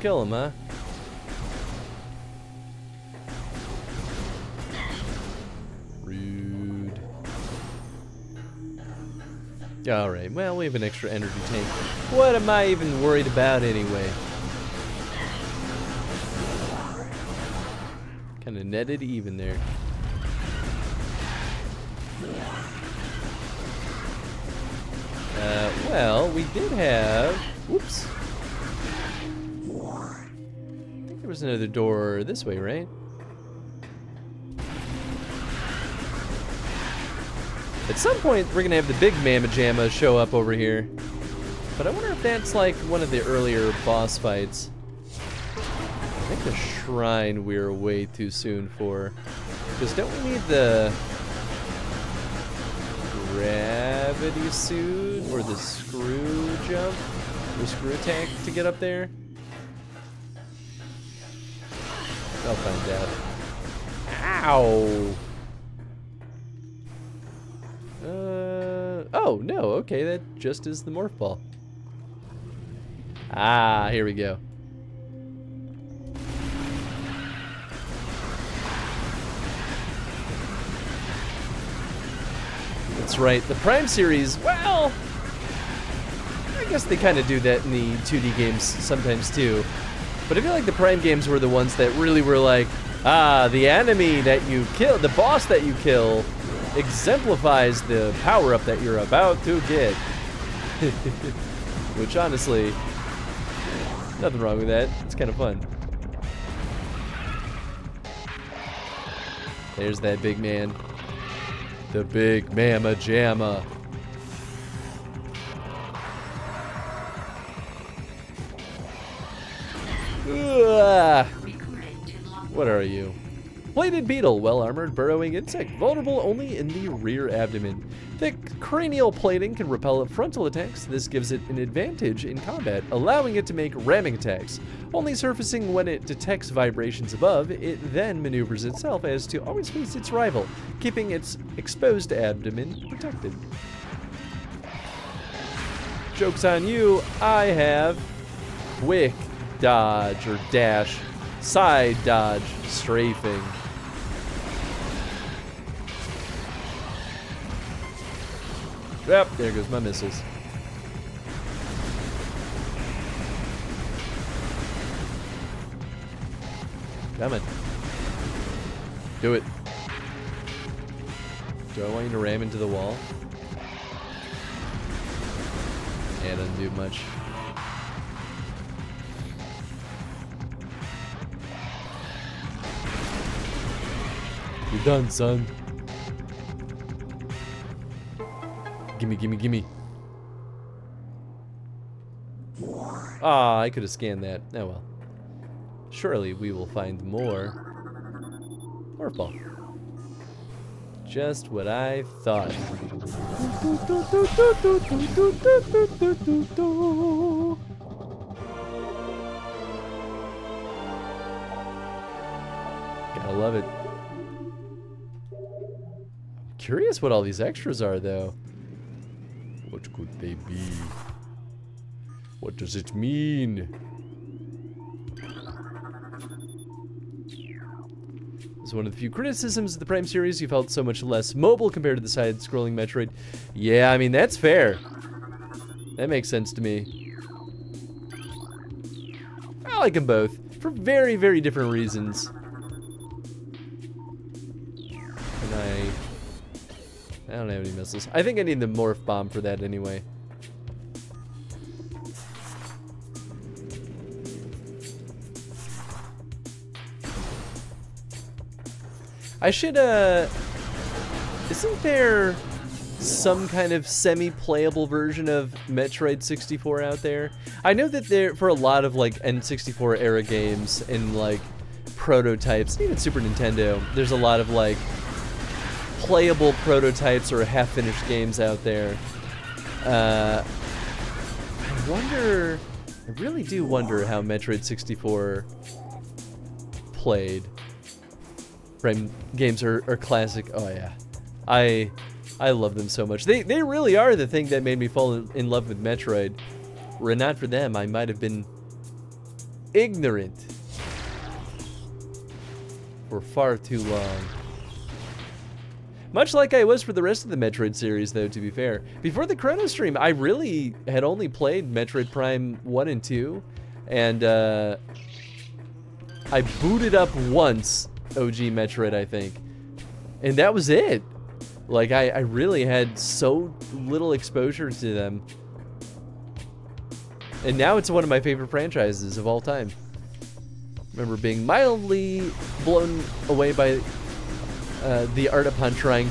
S2: kill him, huh? Rude. Alright, well, we have an extra energy tank. What am I even worried about anyway? Kind of netted even there. Well, we did have... Whoops. I think there was another door this way, right? At some point, we're gonna have the big Mamma Jamma show up over here. But I wonder if that's like one of the earlier boss fights. I think the shrine we're way too soon for. Because don't we need the gravity suit or the screw jump or screw attack to get up there? I'll find out. Ow! Oh no, okay, that just is the morph ball. Ah, here we go. That's right, the Prime series, well, I guess they kind of do that in the 2D games sometimes too. But I feel like the Prime games were the ones that really were like, ah, the enemy that you kill, the boss that you kill, exemplifies the power-up that you're about to get. Which honestly, nothing wrong with that. It's kind of fun. There's that big man. The big Mamma Jamma. What are you? Plated beetle, well-armored, burrowing insect, vulnerable only in the rear abdomen. Thick cranial plating can repel frontal attacks. This gives it an advantage in combat, allowing it to make ramming attacks. Only surfacing when it detects vibrations above, it then maneuvers itself as to always face its rival, keeping its exposed abdomen protected. Joke's on you, I have quick dodge or dash, side dodge, strafing. Yep, there goes my missiles. Come on. Do it. Do I want you to ram into the wall? Yeah, it doesn't do much. You're done, son. Gimme, gimme, gimme. Ah, I could have scanned that. Oh well. Surely we will find more. Morph ball. Just what I thought. Gotta love it. I'm curious what all these extras are, though. What could they be? What does it mean? This is one of the few criticisms of the Prime series. You felt so much less mobile compared to the side-scrolling Metroid. Yeah, I mean, that's fair. That makes sense to me. I like them both for very, very different reasons. And I don't have any missiles. I think I need the morph bomb for that anyway. I should, isn't there some kind of semi-playable version of Metroid 64 out there? I know that there, for a lot of, like, N64 era games and, like, prototypes, even Super Nintendo, there's a lot of, like, playable prototypes or half-finished games out there. I wonder, I really do wonder how Metroid 64 played. Prime games are classic. Oh yeah, I love them so much. They really are the thing that made me fall in love with Metroid. Were it not for them, I might have been ignorant for far too long. Much like I was for the rest of the Metroid series, though, to be fair. Before the Chrono stream, I really had only played Metroid Prime 1 and 2, and I booted up once OG Metroid, I think. And that was it. Like, I really had so little exposure to them. And now it's one of my favorite franchises of all time. I remember being mildly blown away by the art upon trying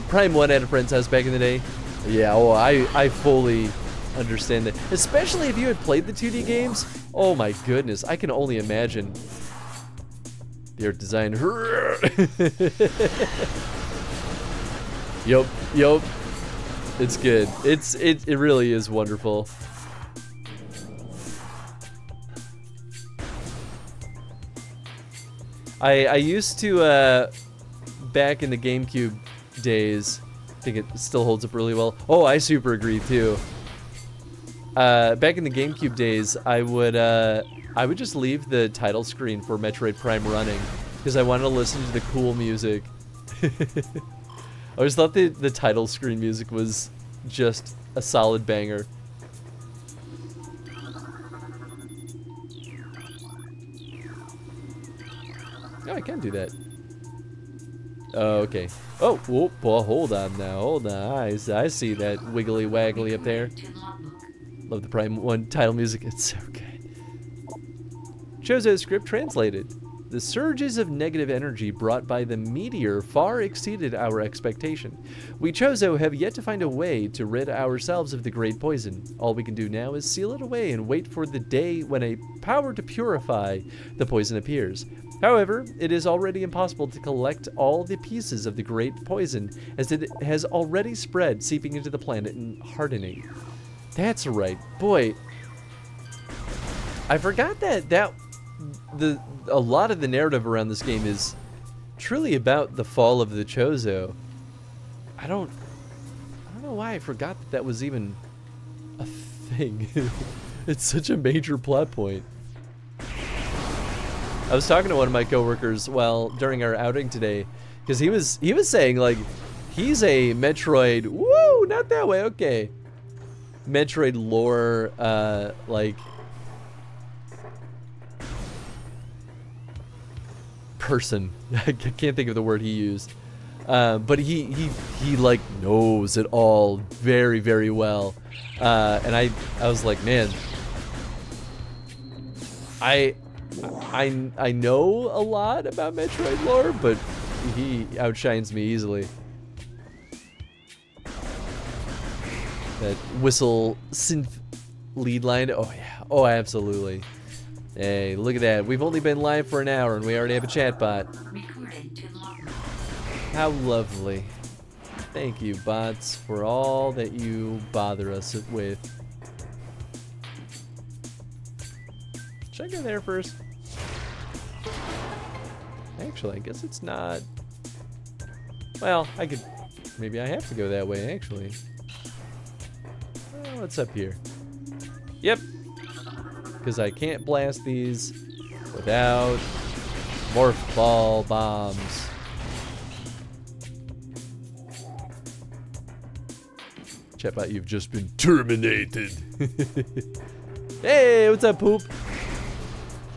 S2: Prime 1 at a friend's house back in the day. Yeah, oh, I fully understand that. Especially if you had played the 2D games. Oh my goodness, I can only imagine. The art design. Yup. It's good. It really is wonderful. I used to back in the GameCube days, I think it still holds up really well. Oh, I super agree too. Back in the GameCube days, I would just leave the title screen for Metroid Prime running because I wanted to listen to the cool music. I always thought the title screen music was just a solid banger. Oh, I can do that. Oh, okay. Oh, whoop, well, hold on now. Hold on. I see that wiggly waggly up there. Love the Prime 1 title music. It's so good. Chozo's script translated. The surges of negative energy brought by the meteor far exceeded our expectation. We Chozo have yet to find a way to rid ourselves of the great poison. All we can do now is seal it away and wait for the day when a power to purify the poison appears. However, it is already impossible to collect all the pieces of the great poison, as it has already spread, seeping into the planet and hardening. That's right. Boy, I forgot that a lot of the narrative around this game is truly about the fall of the Chozo. I don't know why I forgot that was even a thing. It's such a major plot point. I was talking to one of my coworkers during our outing today, because he was saying like he's a Metroid. Woo, not that way. Okay, Metroid lore like person. I can't think of the word he used, but he like knows it all very, very well, and I was like, man, I know a lot about Metroid lore, but he outshines me easily. That whistle synth lead line. Oh yeah. Oh, absolutely. Hey, look at that. We've only been live for an hour and we already have a chat bot. How lovely. Thank you, bots, for all that you bother us with. Should I go there first? Actually, I guess it's not. Well, I could. Maybe I have to go that way, actually. Well, what's up here? Yep. Because I can't blast these without morph ball bombs. Chatbot, you've just been terminated. Hey, what's up, Poop?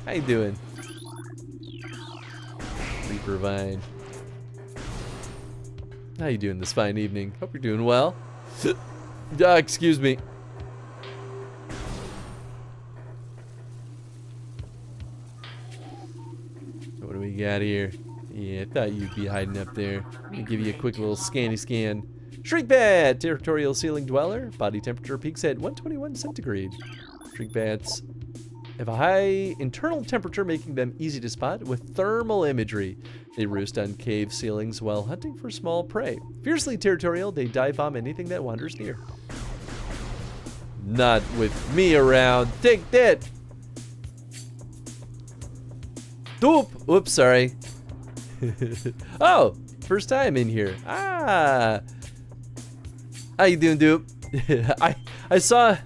S2: How you doing? Reaper Vine. How you doing this fine evening? Hope you're doing well. Excuse me. What do we got here? Yeah, I thought you'd be hiding up there. Let me give you a quick little scanny scan. Shrinkbat! Territorial ceiling dweller. Body temperature peaks at 121 centigrade. Shrinkbats have a high internal temperature, making them easy to spot with thermal imagery. They roost on cave ceilings while hunting for small prey. Fiercely territorial, they dive bomb anything that wanders near. Not with me around. Take that! Doop! Oops, sorry. Oh, first time in here. Ah! How you doing, Doop? I saw...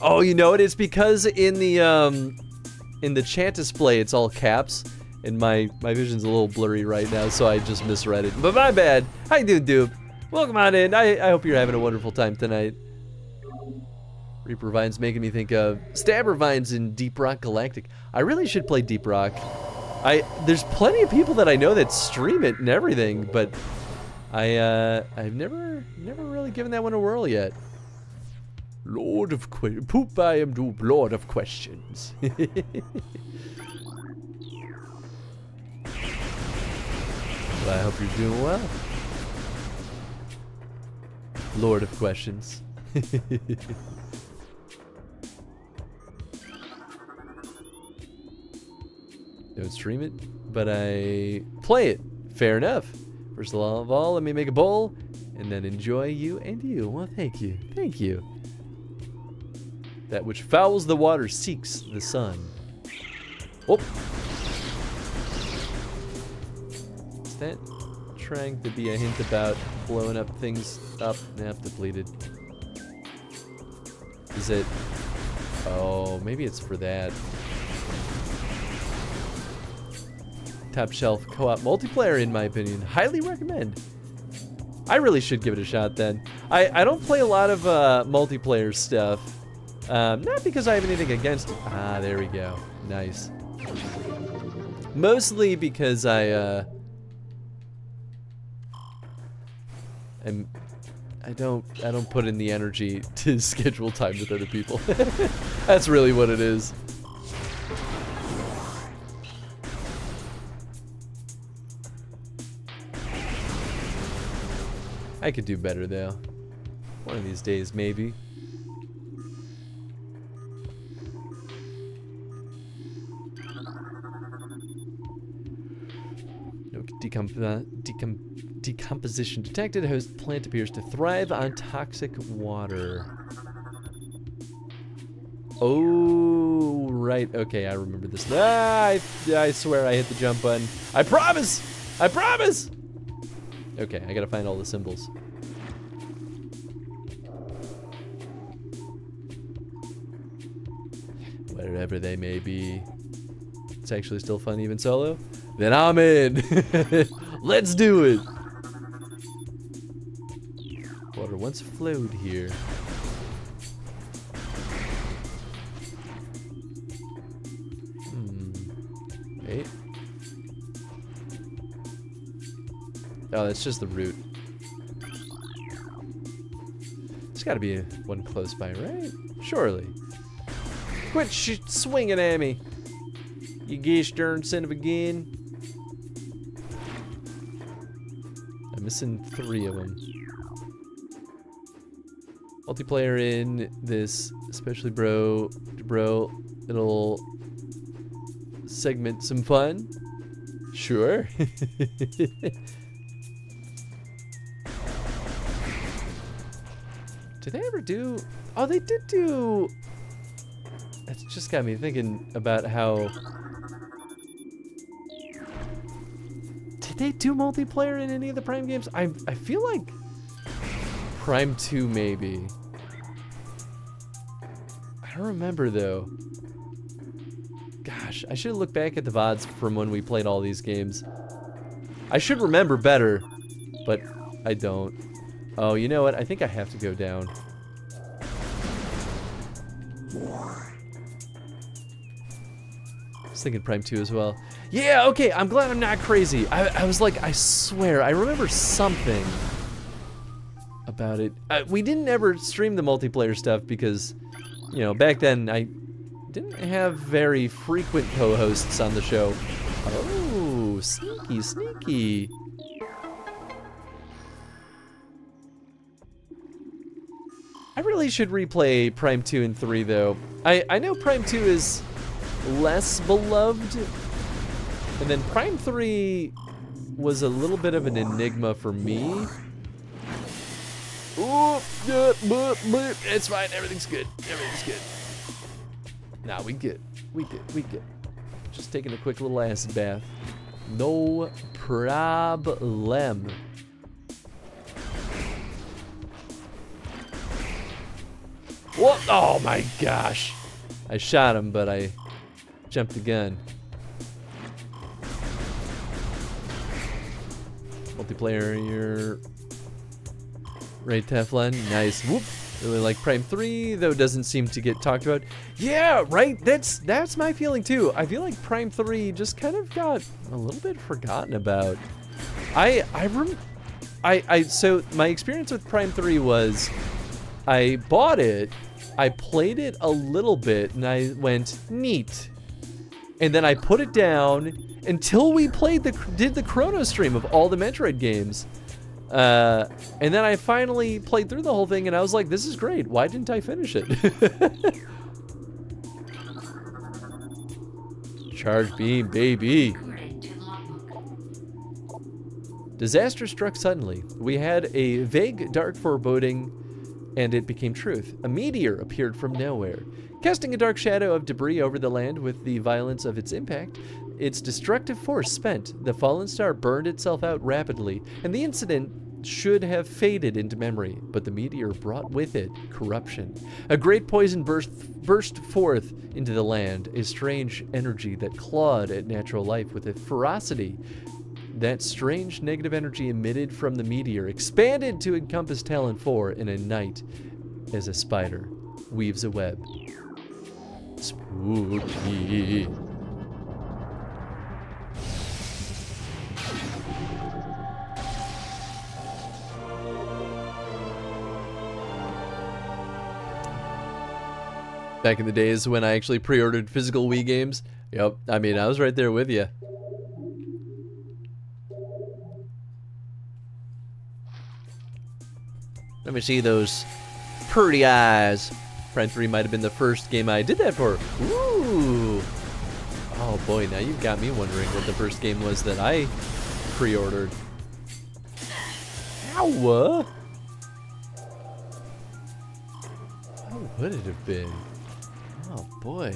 S2: Oh, you know it? It's because in the chat display, it's all caps, and my vision's a little blurry right now, so I just misread it. But my bad. How you doing, Dupe? Welcome on in. I hope you're having a wonderful time tonight. Reaper Vine's making me think of Stabber Vines in Deep Rock Galactic. I really should play Deep Rock. There's plenty of people that I know that stream it and everything, but I've never really given that one a whirl yet. Lord of Poop, I am Doop, Lord of Questions. Well, I hope you're doing well. Lord of Questions. Don't stream it, but I play it. Fair enough. First of all, let me make a bowl, and then enjoy you and you. Well, thank you. Thank you. That which fouls the water seeks the sun. Oh. Is that trying to be a hint about blowing up things up? Nah, depleted. Is it? Oh, maybe it's for that. Top shelf co-op multiplayer, in my opinion. Highly recommend. I really should give it a shot then. I don't play a lot of multiplayer stuff. Not because I have anything against it. Ah, there we go. Nice. Mostly because I don't put in the energy to schedule time with other people. That's really what it is. I could do better though. One of these days, maybe. Decomposition detected. Host plant appears to thrive on toxic water. Oh, right. Okay, I remember this. Ah, I swear I hit the jump button. I promise! I promise! Okay, I gotta find all the symbols. wherever they may be. It's actually still fun even solo? Then I'm in! Let's do it! Water once flowed here. Wait. Oh, that's just the route. There's gotta be one close by, right? Surely. Quit swinging at me, you gosh darn son of a gun. I'm missing 3 of them. Multiplayer in this, especially bro, it'll segment some fun. Sure. Did they ever do? Oh, they did do. That's just got me thinking about how. Did they do multiplayer in any of the Prime games? I feel like Prime 2 maybe. I don't remember though. Gosh, I should look back at the VODs from when we played all these games. I should remember better, but I don't. Oh, you know what? I think I have to go down. I was thinking Prime 2 as well. Yeah, okay, I'm glad I'm not crazy. I was like, I swear, I remember something about it. We didn't ever stream the multiplayer stuff because, you know, back then I didn't have very frequent co-hosts on the show. Oh, sneaky, sneaky. I really should replay Prime 2 and 3 though. I know Prime 2 is less beloved, and then Prime 3 was a little bit of an enigma for me. Ooh, it's fine, everything's good, everything's good. Nah, we good. Just taking a quick little acid bath. No problem. What? Oh my gosh. I shot him, but I jumped the gun. Multiplayer, you're right, Teflon. Nice. Whoop. Really like Prime 3, though doesn't seem to get talked about. Yeah, right. That's my feeling too. I feel like Prime 3 just kind of got a little bit forgotten about. So my experience with Prime 3 was I bought it, I played it a little bit, and I went, neat. And then I put it down until we did the Chrono stream of all the Metroid games. And then I finally played through the whole thing, and I was like, this is great. Why didn't I finish it? Charge beam, baby. Disaster struck suddenly. We had a vague, dark foreboding, and it became truth. A meteor appeared from nowhere, casting a dark shadow of debris over the land with the violence of its impact. Its destructive force spent. The fallen star burned itself out rapidly, and the incident should have faded into memory, but the meteor brought with it corruption. A great poison burst forth into the land, a strange energy that clawed at natural life with a ferocity. That strange negative energy emitted from the meteor expanded to encompass Talon 4 in a night as a spider weaves a web. Spooky. Back in the days when I actually pre-ordered physical Wii games. Yep, I mean, I was right there with you. Let me see those pretty eyes. Prime 3 might have been the first game I did that for. Ooh. Oh boy, now you've got me wondering what the first game was that I pre-ordered. Ow! What would it have been? Oh boy.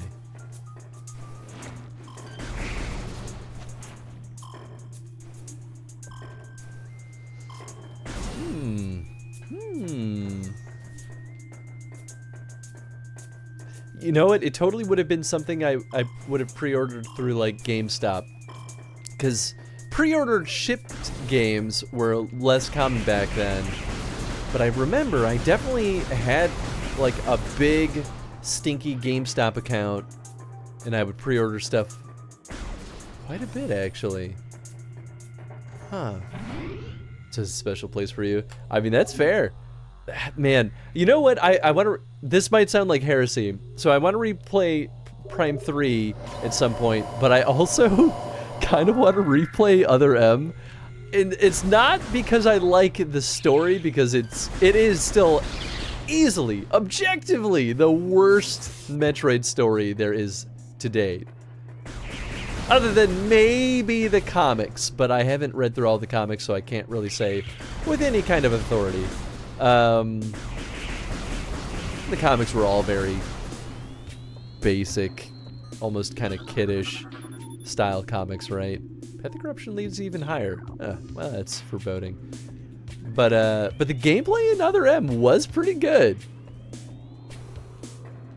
S2: You you know what? It totally would have been something I would have pre-ordered through like GameStop, because pre-ordered shipped games were less common back then. But I remember I definitely had like a big stinky GameStop account, and I would pre-order stuff quite a bit actually. Huh. It's a special place for you. I mean, that's fair. Man, you know what? I want to. This might sound like heresy, so I want to replay Prime 3 at some point, but I also kind of want to replay Other M. And it's not because I like the story, because it is still easily, objectively, the worst Metroid story there is to date. Other than maybe the comics, but I haven't read through all the comics, so I can't really say with any kind of authority. The comics were all very basic, almost kind of kiddish style comics, right? Path of Corruption leads even higher. Well, that's foreboding. But the gameplay in Other M was pretty good.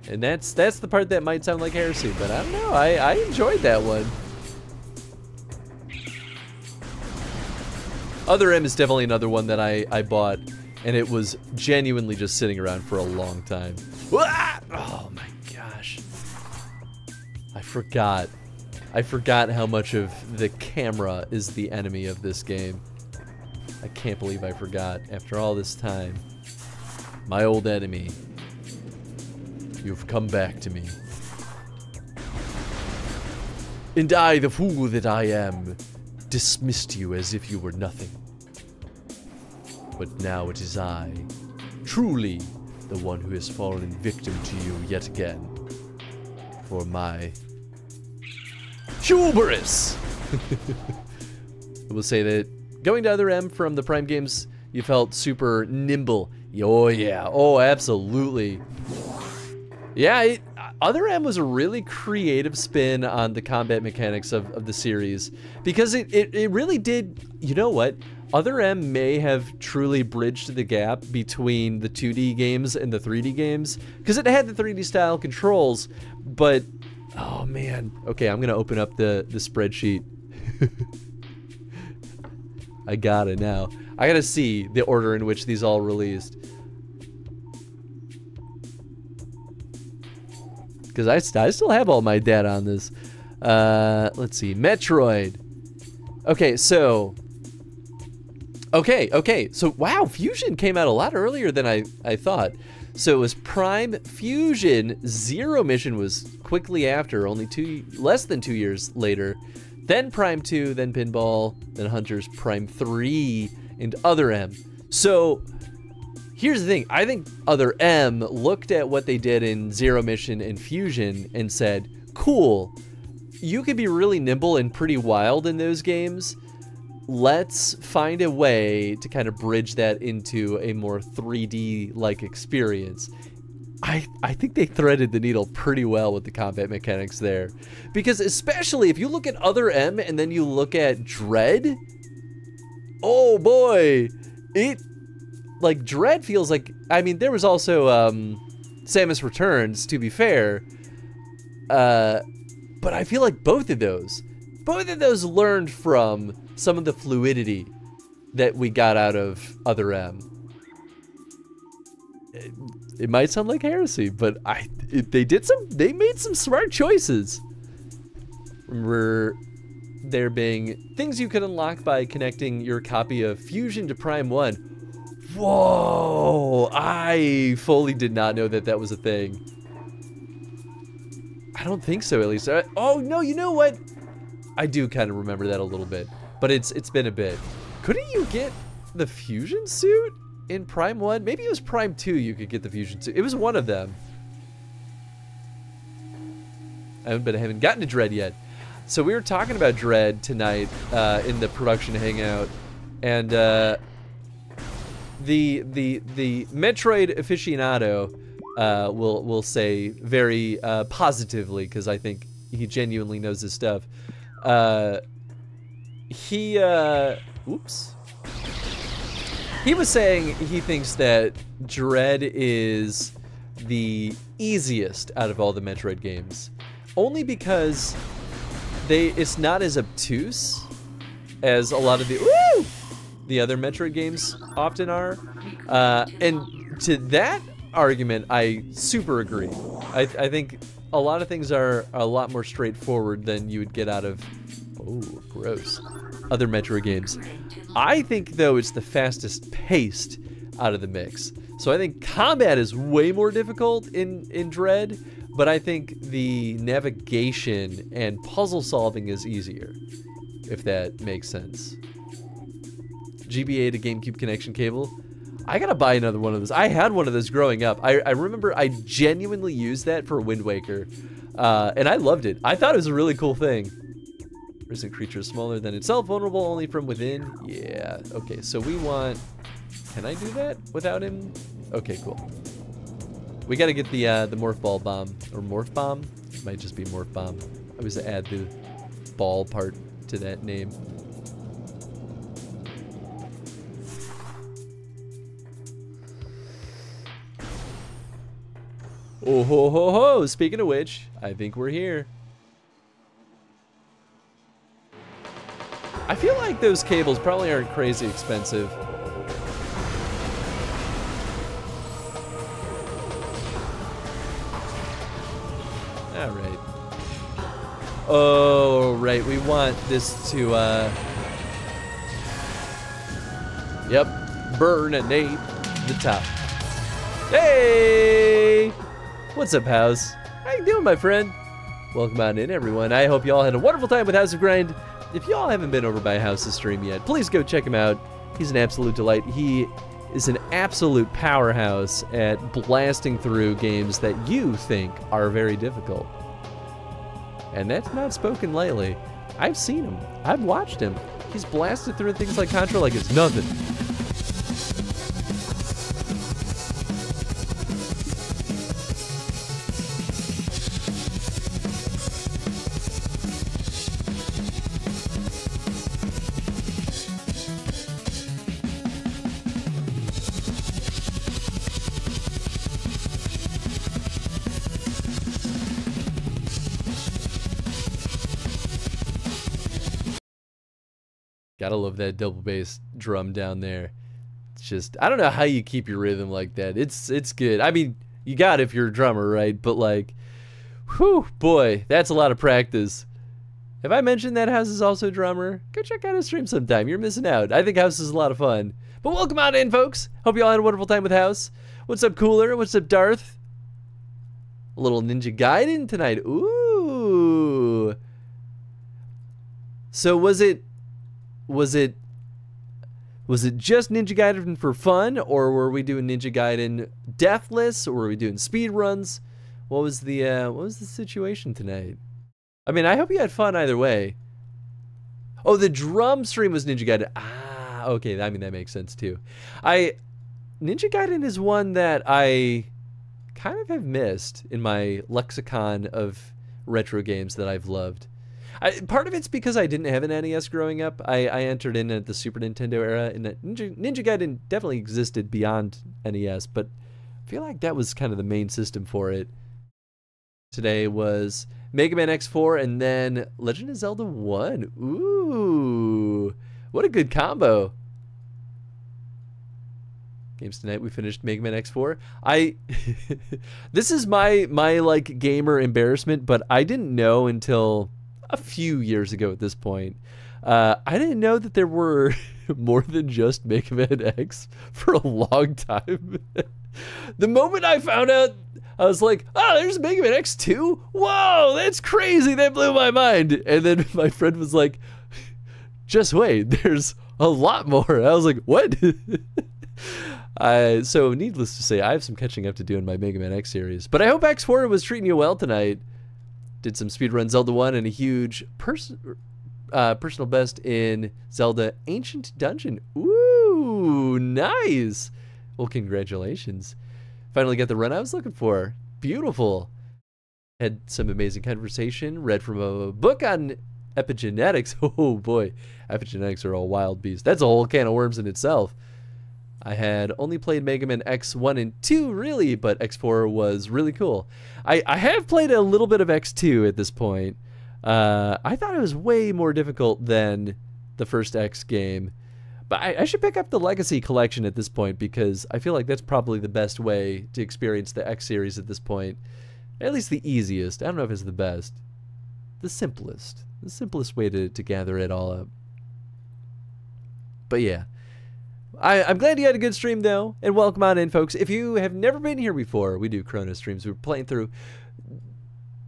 S2: And that's the part that might sound like heresy, but I don't know. I enjoyed that one. Other M is definitely another one that I bought, and it was genuinely just sitting around for a long time. Oh my gosh. I forgot how much of the camera is the enemy of this game. I can't believe I forgot after all this time. My old enemy. You've come back to me. And I, the fool that I am, dismissed you as if you were nothing. But now it is I, truly the one who has fallen victim to you yet again. For my hubris! I will say that going to Other M from the Prime games, you felt super nimble. Oh yeah, oh absolutely. Yeah, Other M was a really creative spin on the combat mechanics of the series, because it really did, you know what? Other M may have truly bridged the gap between the 2D games and the 3D games, because it had the 3D style controls, but, oh man. Okay, I'm gonna open up the spreadsheet. I got it now. I gotta see the order in which these all released. Because I still have all my data on this. Let's see. Metroid. Okay, so... Okay, so wow, Fusion came out a lot earlier than I thought. So it was Prime, Fusion, Zero Mission was quickly after, only less than 2 years later. Then Prime 2, then Pinball, then Hunters, Prime 3, and Other M. So... here's the thing, I think Other M looked at what they did in Zero Mission and Fusion and said, cool, you could be really nimble and pretty wild in those games. Let's find a way to kind of bridge that into a more 3D-like experience. I think they threaded the needle pretty well with the combat mechanics there. Because especially if you look at Other M and then you look at Dread, oh boy, like, Dread feels like... I mean, there was also, Samus Returns, to be fair. But I feel like both of those learned from some of the fluidity that we got out of Other M. It might sound like heresy, but they made some smart choices. Remember there being things you could unlock by connecting your copy of Fusion to Prime 1. Whoa! I fully did not know that was a thing. I don't think so, at least. Oh, no, you know what? I do kind of remember that a little bit, but it's been a bit. Couldn't you get the Fusion suit in Prime 1? Maybe it was Prime 2 you could get the Fusion suit. It was one of them. I haven't gotten to Dread yet. So we were talking about Dread tonight in the production hangout, and the Metroid aficionado will say very positively, because I think he genuinely knows his stuff. He was saying he thinks that Dread is the easiest out of all the Metroid games. Only because it's not as obtuse as a lot of the other Metroid games often are. And to that argument, I super agree. I think a lot of things are a lot more straightforward than you would get out of, oh, gross, other Metroid games. I think, though, it's the fastest paced out of the mix. So I think combat is way more difficult in Dread, but I think the navigation and puzzle solving is easier, if that makes sense. GBA to GameCube connection cable. I gotta buy another one of those. I had one of those growing up. I remember I genuinely used that for Wind Waker, and I loved it. I thought it was a really cool thing. Risen creature is smaller than itself, vulnerable only from within. Yeah, okay, so we want... Can I do that without him? Okay, cool. We gotta get the Morph Ball Bomb, or Morph Bomb? It might just be Morph Bomb. I always add the ball part to that name. Oh ho ho ho! Speaking of which, I think we're here. I feel like those cables probably aren't crazy expensive. Alright. Oh, right, we want this to, yep, burn-a-nate the top. Hey! What's up, House? How you doing, my friend? Welcome on in, everyone. I hope you all had a wonderful time with House of Grind. If y'all haven't been over by House's stream yet, please go check him out. He's an absolute delight. He is an absolute powerhouse at blasting through games that you think are very difficult. And that's not spoken lightly. I've seen him. I've watched him. He's blasted through things like Contra like it's nothing. Gotta love that double bass drum down there. It's just, I don't know how you keep your rhythm like that. It's good. I mean, you got it if you're a drummer, right? But like, whew, boy, that's a lot of practice. Have I mentioned that House is also a drummer? Go check out his stream sometime. You're missing out. I think House is a lot of fun. But welcome on in, folks. Hope you all had a wonderful time with House. What's up, Cooler? What's up, Darth? A little Ninja Gaiden tonight. Ooh. So was it just Ninja Gaiden for fun, or were we doing Ninja Gaiden deathless, or were we doing speed runs? What was the situation tonight? I mean, I hope you had fun either way. Oh, the drum stream was Ninja Gaiden. Ah, okay. I mean, that makes sense too. Ninja Gaiden is one that I kind of have missed in my lexicon of retro games that I've loved. Part of it's because I didn't have an NES growing up. I entered in at the Super Nintendo era, and Ninja Gaiden definitely existed beyond NES, but I feel like that was kind of the main system for it. Today was Mega Man X4 and then Legend of Zelda 1. Ooh, what a good combo. Games tonight, we finished Mega Man X4. This is my like gamer embarrassment, but I didn't know until a few years ago at this point. I didn't know that there were more than just Mega Man X for a long time. The moment I found out, I was like, oh, there's Mega Man X2? Whoa, that's crazy. That blew my mind. And then my friend was like, just wait, there's a lot more. I was like, what? So needless to say, I have some catching up to do in my Mega Man X series. But I hope X4 was treating you well tonight. Did some speedrun Zelda 1 and a huge personal best in Zelda Ancient Dungeon. Ooh, nice. Well, congratulations. Finally got the run I was looking for. Beautiful. Had some amazing conversation. Read from a book on epigenetics. Oh boy, epigenetics are a wild beast. That's a whole can of worms in itself. I had only played Mega Man X1 and 2 really, but X4 was really cool. I have played a little bit of X2 at this point. I thought it was way more difficult than the first X game. But I should pick up the Legacy Collection at this point because I feel like that's probably the best way to experience the X series at this point. At least the easiest. I don't know if it's the best. The simplest. The simplest way to gather it all up. But yeah. I'm glad you had a good stream though. And welcome on in, folks. If you have never been here before, we do Chrono streams. We're playing through.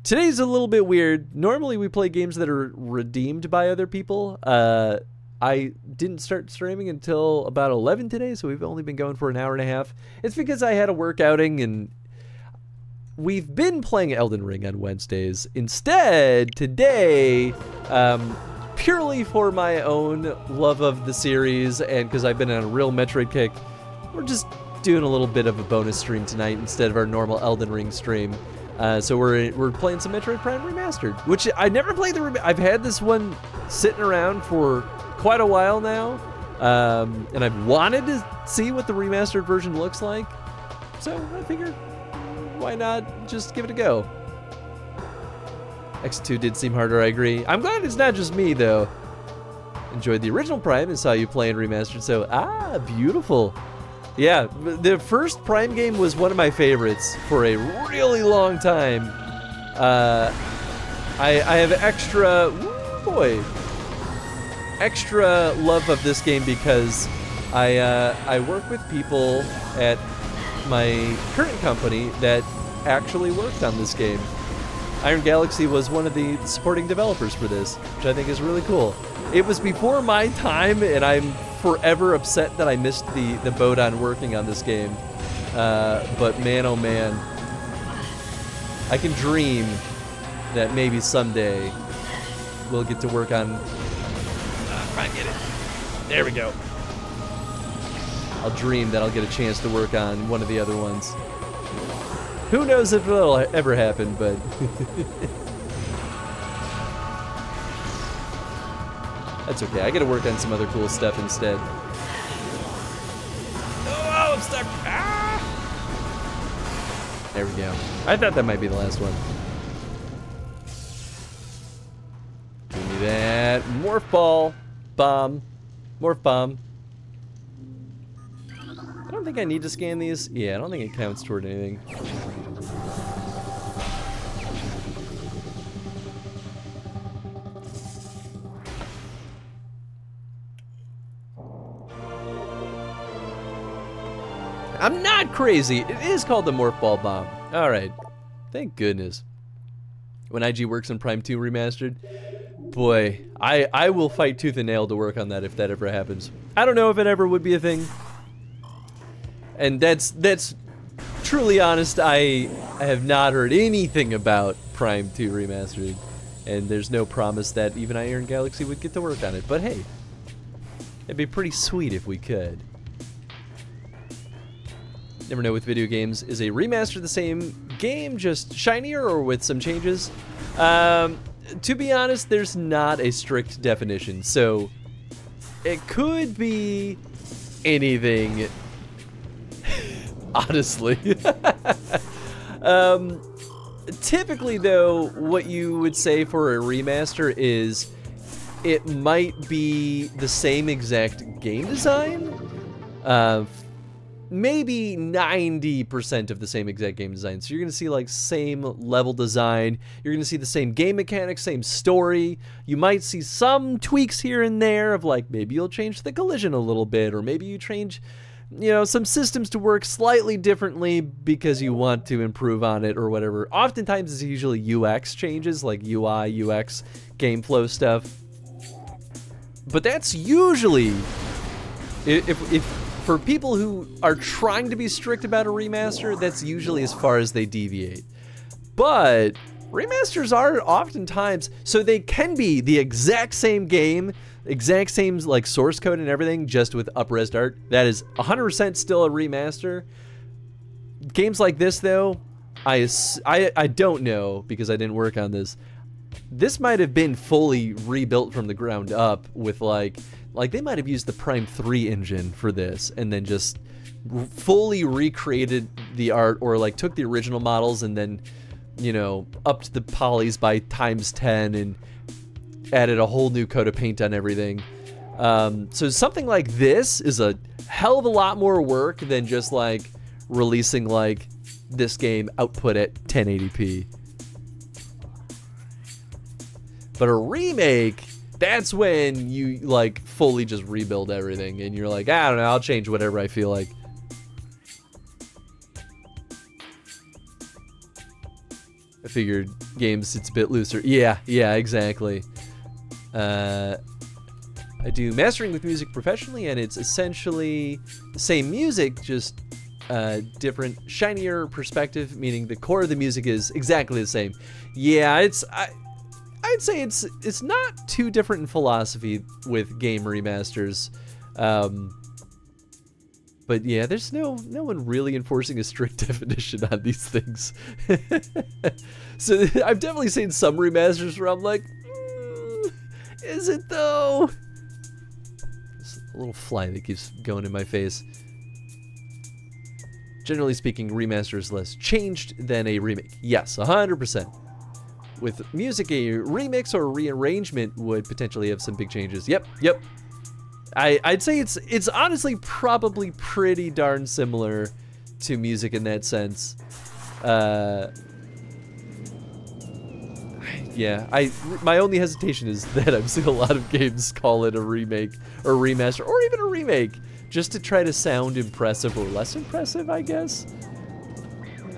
S2: Today's a little bit weird. Normally we play games that are redeemed by other people. I didn't start streaming until about 11 today, so we've only been going for an hour and a half. It's because I had a work outing, and we've been playing Elden Ring on Wednesdays. Instead, today, purely for my own love of the series, and because I've been on a real Metroid kick, we're just doing a little bit of a bonus stream tonight instead of our normal Elden Ring stream. So we're playing some Metroid Prime Remastered, which I never played I've had this one sitting around for quite a while now, and I've wanted to see what the remastered version looks like, so I figured why not just give it a go. X2 did seem harder, I agree. I'm glad it's not just me though. Enjoyed the original Prime and saw you playing Remastered, so beautiful. Yeah, the first Prime game was one of my favorites for a really long time. I have extra love of this game because I work with people at my current company that actually worked on this game. Iron Galaxy was one of the supporting developers for this, which I think is really cool. It was before my time, and I'm forever upset that I missed the boat on working on this game. But man, oh man, I can dream that maybe someday we'll get to work on. Try and get it. There we go. I'll dream that I'll get a chance to work on one of the other ones. Who knows if it'll ever happen, but that's okay. I get to work on some other cool stuff instead. Oh, I'm stuck. Ah! There we go. I thought that might be the last one. Give me that morph ball. Bomb. Morph bomb. I don't think I need to scan these. Yeah, I don't think it counts toward anything. I'm not crazy. It is called the Morph Ball Bomb. Alright. Thank goodness. When IG works on Prime 2 Remastered, boy, I will fight tooth and nail to work on that if that ever happens. I don't know if it ever would be a thing. And that's truly honest. I have not heard anything about Prime 2 Remastered. And there's no promise that even Iron Galaxy would get to work on it. But hey, it'd be pretty sweet if we could. Never know with video games. Is a remaster the same game, just shinier or with some changes? To be honest, there's not a strict definition. So it could be anything, honestly. Typically, though, what you would say for a remaster is it might be the same exact game design. Maybe 90% of the same exact game design. So you're going to see like same level design. You're going to see the same game mechanics, same story. You might see some tweaks here and there of like maybe you'll change the collision a little bit, or maybe you change, you know, some systems to work slightly differently because you want to improve on it or whatever. Oftentimes it's usually UX changes, like UI, UX, game flow stuff. But that's usually, if for people who are trying to be strict about a remaster, that's usually as far as they deviate. But remasters are oftentimes, so they can be the exact same game, exact same like source code and everything, just with up-res art. That is 100% still a remaster. Games like this though, I don't know because I didn't work on this. this might have been fully rebuilt from the ground up with like they might have used the Prime 3 engine for this and then just fully recreated the art, or like took the original models and then, you know, upped the polys by ×10 and added a whole new coat of paint on everything. So something like this is a hell of a lot more work than just like releasing like this game output at 1080p. But a remake, that's when you like fully just rebuild everything and you're like, I don't know, I'll change whatever I feel like. I figured games, it's a bit looser. Yeah, exactly. I do mastering with music professionally, and it's essentially the same music, just different, shinier perspective, meaning the core of the music is exactly the same. Yeah, I'd say it's not too different in philosophy with game remasters. But yeah, there's no one really enforcing a strict definition on these things. So I've definitely seen some remasters where I'm like, is it though? There's a little fly that keeps going in my face. Generally speaking, remaster is less changed than a remake. Yes, 100%. With music, a remix or rearrangement would potentially have some big changes. Yep. I'd say it's honestly probably pretty darn similar to music in that sense. Yeah, my only hesitation is that I've seen a lot of games call it a remake or remaster or even a remake just to try to sound impressive or less impressive, I guess.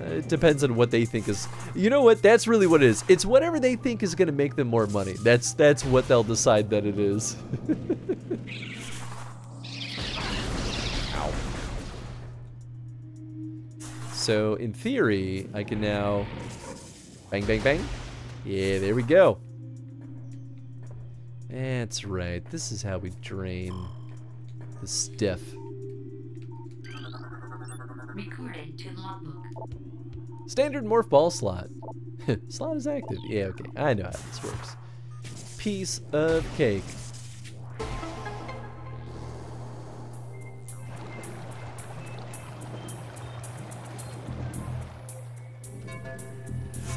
S2: It depends on what they think is. You know what? That's really what it is. It's whatever they think is going to make them more money. That's what they'll decide that it is. Ow. So in theory, I can now bang, bang, bang. Yeah, there we go. That's right. This is how we drain the stiff.
S1: Recording to logbook.
S2: Standard morph ball slot. Slot is active. Yeah, okay. I know how this works. Piece of cake.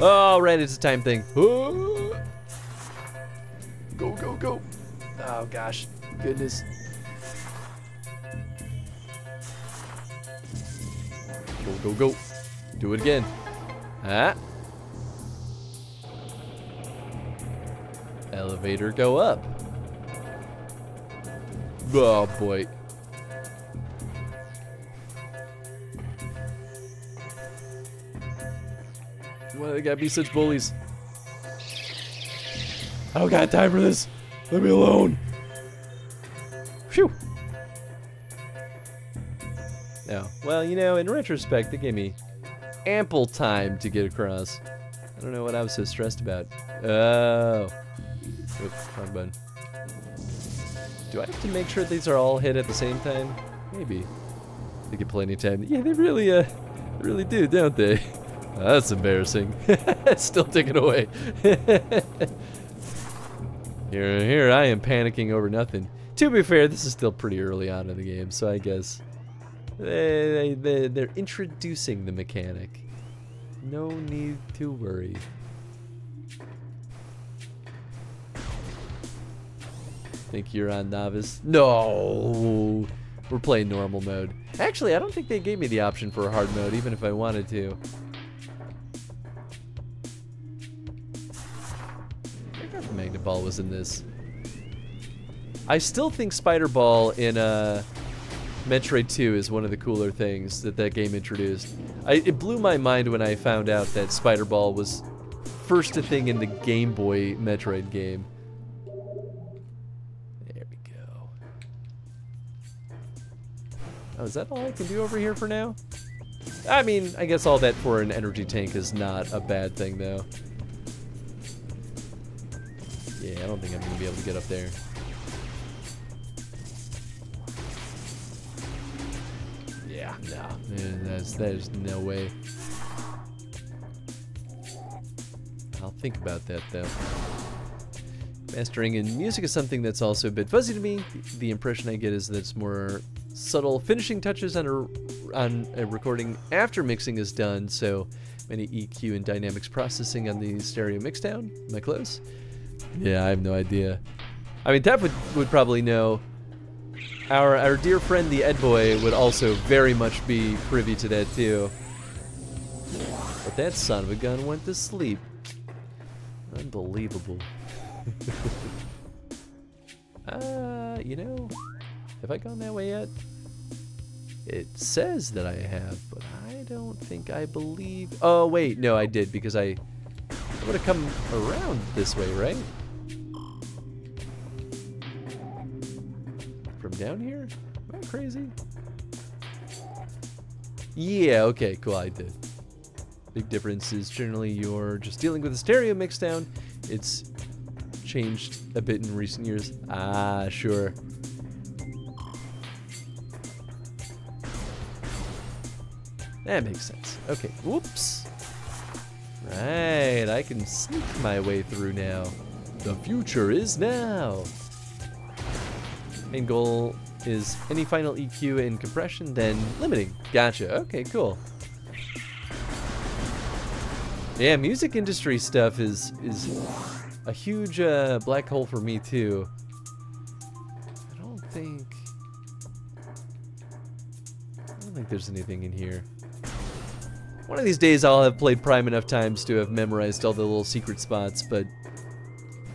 S2: Oh, right, it's a time thing. Oh. Go, go, go. Oh, gosh. Goodness. Go, go, go. Do it again. Ah. Elevator go up. Oh, boy. Why they gotta be such bullies? I don't got time for this. Let me alone. Phew. No. Well, you know, in retrospect, they gave me ample time to get across. I don't know what I was so stressed about. Oh. Oops, wrong button. Do I have to make sure these are all hit at the same time? Maybe. They get plenty of time. Yeah, they really do, don't they? Oh, that's embarrassing. Still ticking away. Here I am panicking over nothing. To be fair, this is still pretty early on in the game, so I guess they're introducing the mechanic. No need to worry. Think you're on novice? No! We're playing normal mode. Actually, I don't think they gave me the option for a hard mode, even if I wanted to. I forgot the Magnet Ball was in this. I still think Spider Ball in Metroid 2 is one of the cooler things that game introduced. It blew my mind when I found out that Spider Ball was first a thing in the Game Boy Metroid game. There we go. Oh, is that all I can do over here for now? I mean, I guess all that for an energy tank is not a bad thing, though. Yeah, I don't think I'm going to be able to get up there. Yeah, no. There's no way. I'll think about that, though. Mastering in music is something that's also a bit fuzzy to me. The impression I get is that it's more subtle finishing touches on a recording after mixing is done, so many EQ and dynamics processing on the stereo mixdown. Am I close? Yeah, I have no idea. I mean, Tef would probably know. Our dear friend the Ed Boy would also very much be privy to that too. But that son of a gun went to sleep. Unbelievable. You know, have I gone that way yet? It says that I have, but I don't think I believe. Oh wait, no, I did, because I would have come around this way, right? From down here? Am I crazy? Yeah, okay, cool, I did. Big difference is generally you're just dealing with a stereo mixdown. It's changed a bit in recent years. Ah, sure. That makes sense. Okay, whoops. Right, I can sneak my way through now. The future is now. Main goal is any final EQ and compression, then limiting. Gotcha, okay, cool. Yeah, music industry stuff is a huge black hole for me too. I don't think there's anything in here. One of these days I'll have played Prime enough times to have memorized all the little secret spots, but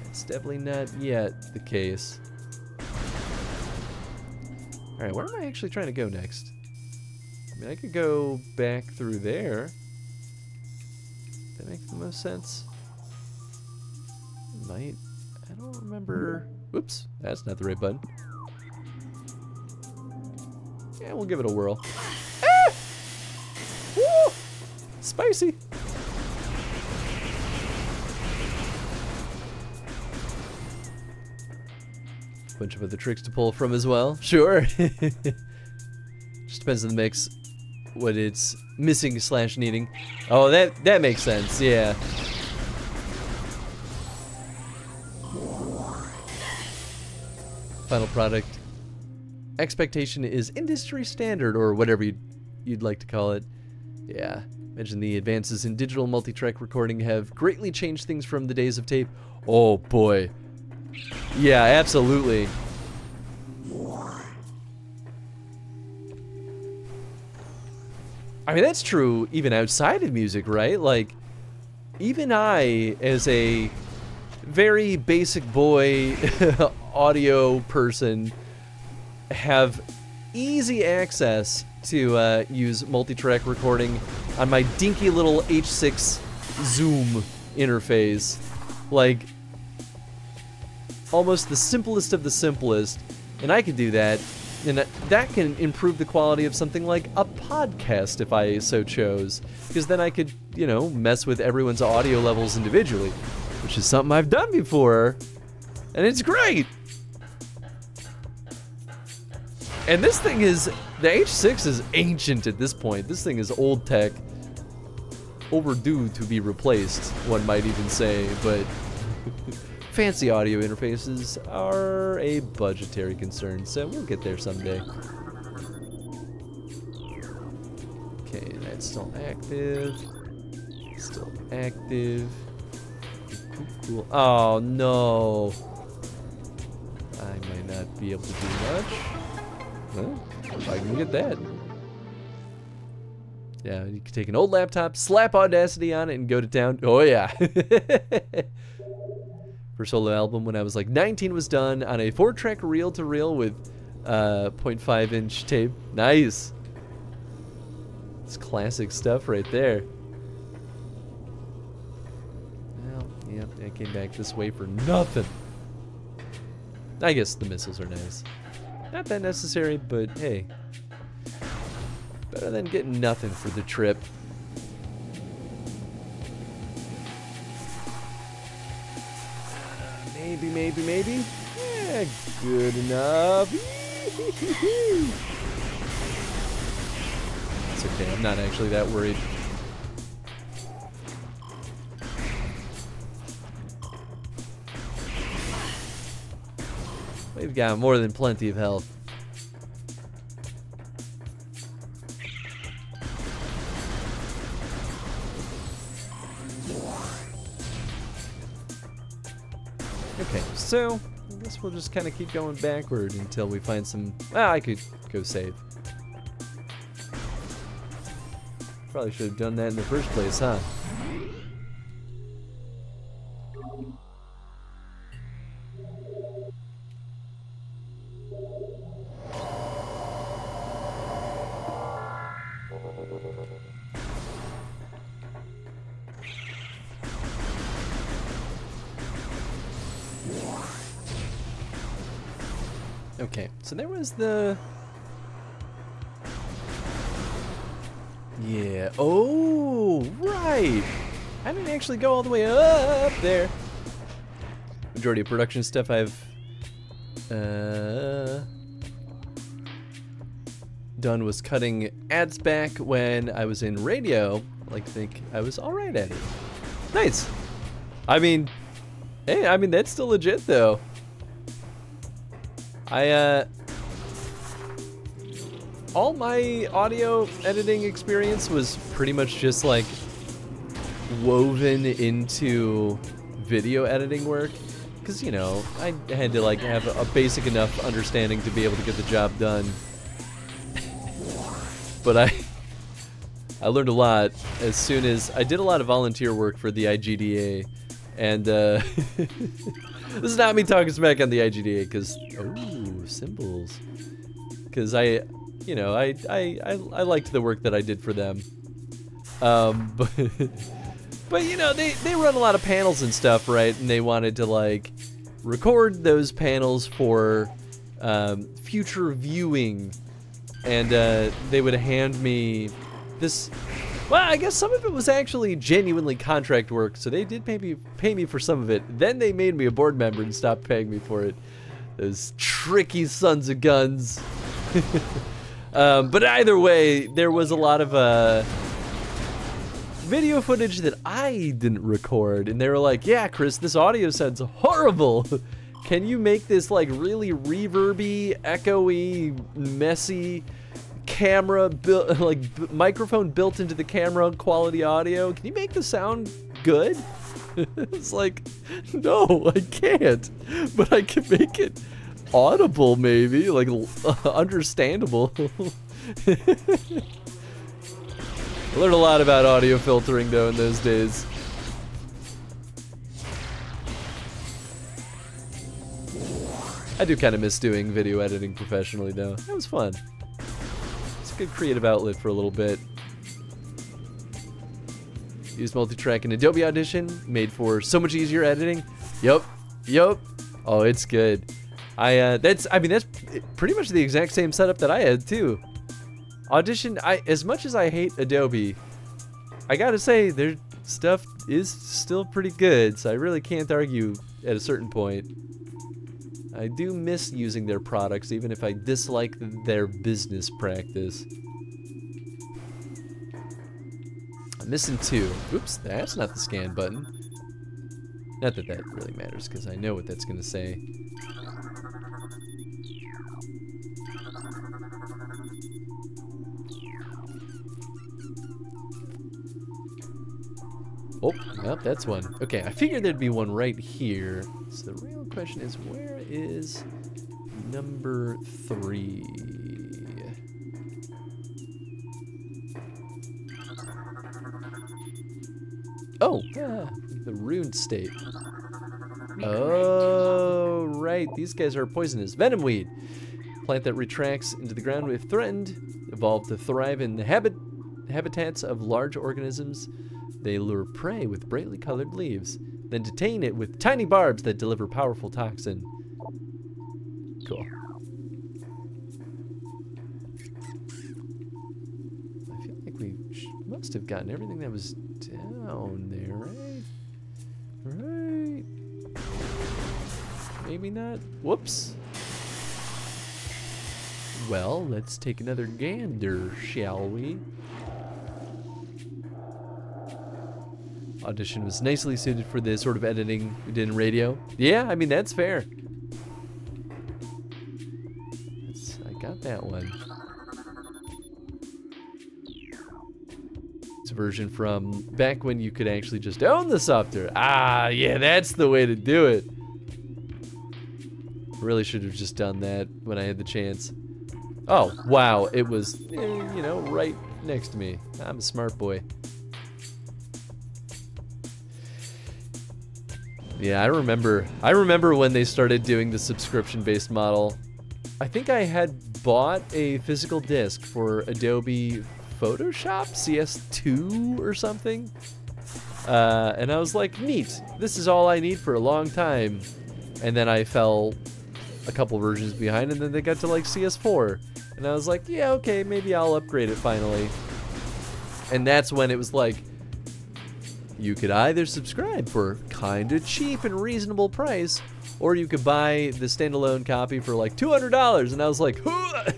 S2: it's definitely not yet the case. Alright, where am I actually trying to go next? I mean, I could go back through there. That makes the most sense. Might. I don't remember. Whoops, that's not the right button. Yeah, we'll give it a whirl. Ah! Woo! Spicy. Bunch of other tricks to pull from as well. Sure. Just depends on the mix, what it's missing / needing. Oh, that makes sense. Yeah. Final product expectation is industry standard, or whatever you'd like to call it. Yeah. Imagine the advances in digital multi-track recording have greatly changed things from the days of tape. Oh boy. Yeah, absolutely. I mean, that's true even outside of music, right? Like, even I, as a very basic boy audio person, have easy access to use multi-track recording on my dinky little H6 Zoom interface. Like, almost the simplest of the simplest, and I could do that, and that can improve the quality of something like a podcast if I so chose, because then I could, you know, mess with everyone's audio levels individually, which is something I've done before, and it's great. And this thing is, the H6 is ancient at this point. This thing is old tech, overdue to be replaced, one might even say, but fancy audio interfaces are a budgetary concern, so we'll get there someday. Okay, that's still active. Still active. Cool. Oh no! I might not be able to do much. Well, if I can get that. Yeah, you can take an old laptop, slap Audacity on it, and go to town. Oh yeah! First solo album when I was like 19 was done on a 4-track reel-to-reel with 0.5-inch tape. Nice. It's classic stuff right there. Well, yep, I came back this way for nothing. I guess the missiles are nice. Not that necessary, but hey. Better than getting nothing for the trip. Maybe. Yeah, good enough. It's okay, I'm not actually that worried. We've got more than plenty of health. Okay, so I guess we'll just kind of keep going backward until we find some. Ah, I could go save. Probably should have done that in the first place, huh? Okay, so there was the... Yeah, oh, right! I didn't actually go all the way up there. Majority of production stuff I've done was cutting ads back when I was in radio. I like to think I was alright at it. Nice! I mean, hey, I mean, that's still legit though. All my audio editing experience was pretty much just like woven into video editing work, because you know I had to like have a basic enough understanding to be able to get the job done. But I learned a lot as soon as I did a lot of volunteer work for the IGDA, and this is not me talking smack on the IGDA, because oh, symbols, because I liked the work that I did for them, but you know they run a lot of panels and stuff, right? And they wanted to like record those panels for future viewing, and they would hand me this. Well, I guess some of it was actually genuinely contract work, so they did pay me for some of it. Then they made me a board member and stopped paying me for it. Those tricky sons of guns. But either way, there was a lot of video footage that I didn't record, and they were like, "Yeah, Chris, this audio sounds horrible. Can you make this like really reverby, echoey, messy camera built, like microphone built into the camera quality audio? Can you make the sound good?" It's like, no, I can't, but I can make it audible, maybe, like understandable. I learned a lot about audio filtering though in those days. I do kind of miss doing video editing professionally though. That was fun. It's a good creative outlet for a little bit. Use multi-track in Adobe Audition, made for so much easier editing. Yup. Oh, it's good. That's pretty much the exact same setup that I had too. Audition, as much as I hate Adobe, I gotta say their stuff is still pretty good, so I really can't argue at a certain point. I do miss using their products, even if I dislike their business practice. I'm missing two. Oops, that's not the scan button. Not that that really matters, because I know what that's gonna say. Oh, nope, that's one. Okay, I figured there'd be one right here. So the real question is, where is number 3? Oh, the ruined state. Oh, right, these guys are poisonous. Venom weed. Plant that retracts into the ground if threatened. Evolved to thrive in the habitats of large organisms. They lure prey with brightly colored leaves, then detain it with tiny barbs that deliver powerful toxin. Cool. I feel like we must have gotten everything that was down there, right? Right. Maybe not. Whoops. Well, let's take another gander, shall we? Audition was nicely suited for the sort of editing we did in radio. Yeah, I mean, that's fair. that one. It's a version from back when you could actually just own the software. Ah, yeah, that's the way to do it. Really should have just done that when I had the chance. Oh, wow, it was, you know, right next to me. I'm a smart boy. Yeah, I remember when they started doing the subscription-based model. I think I had bought a physical disc for Adobe Photoshop CS2 or something. And I was like, neat, this is all I need for a long time. And then I fell a couple versions behind, and then they got to like CS4. And I was like, yeah, okay, maybe I'll upgrade it finally. And that's when it was like, you could either subscribe for kinda cheap and reasonable price, or you could buy the standalone copy for like $200. And I was like,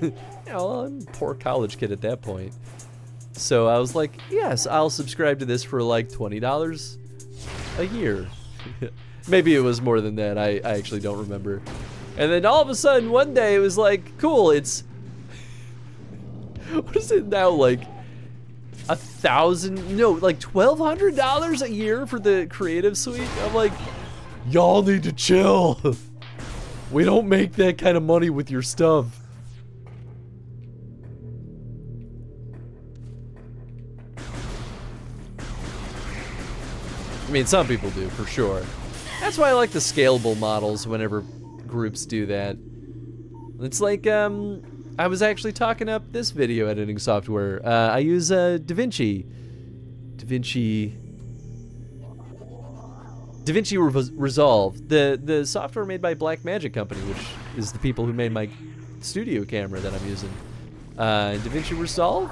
S2: you know, I'm a poor college kid at that point. So I was like, yes, I'll subscribe to this for like $20 a year. Maybe it was more than that, I actually don't remember. And then all of a sudden, one day, it was like, cool, it's... what is it now, like... $1,000, no, like $1,200 a year for the Creative Suite? I'm like, y'all need to chill. We don't make that kind of money with your stuff. I mean, some people do, for sure. That's why I like the scalable models whenever groups do that. It's like, I was actually talking up this video editing software. I use DaVinci Resolve, the software made by Blackmagic Company, which is the people who made my studio camera that I'm using. DaVinci Resolve,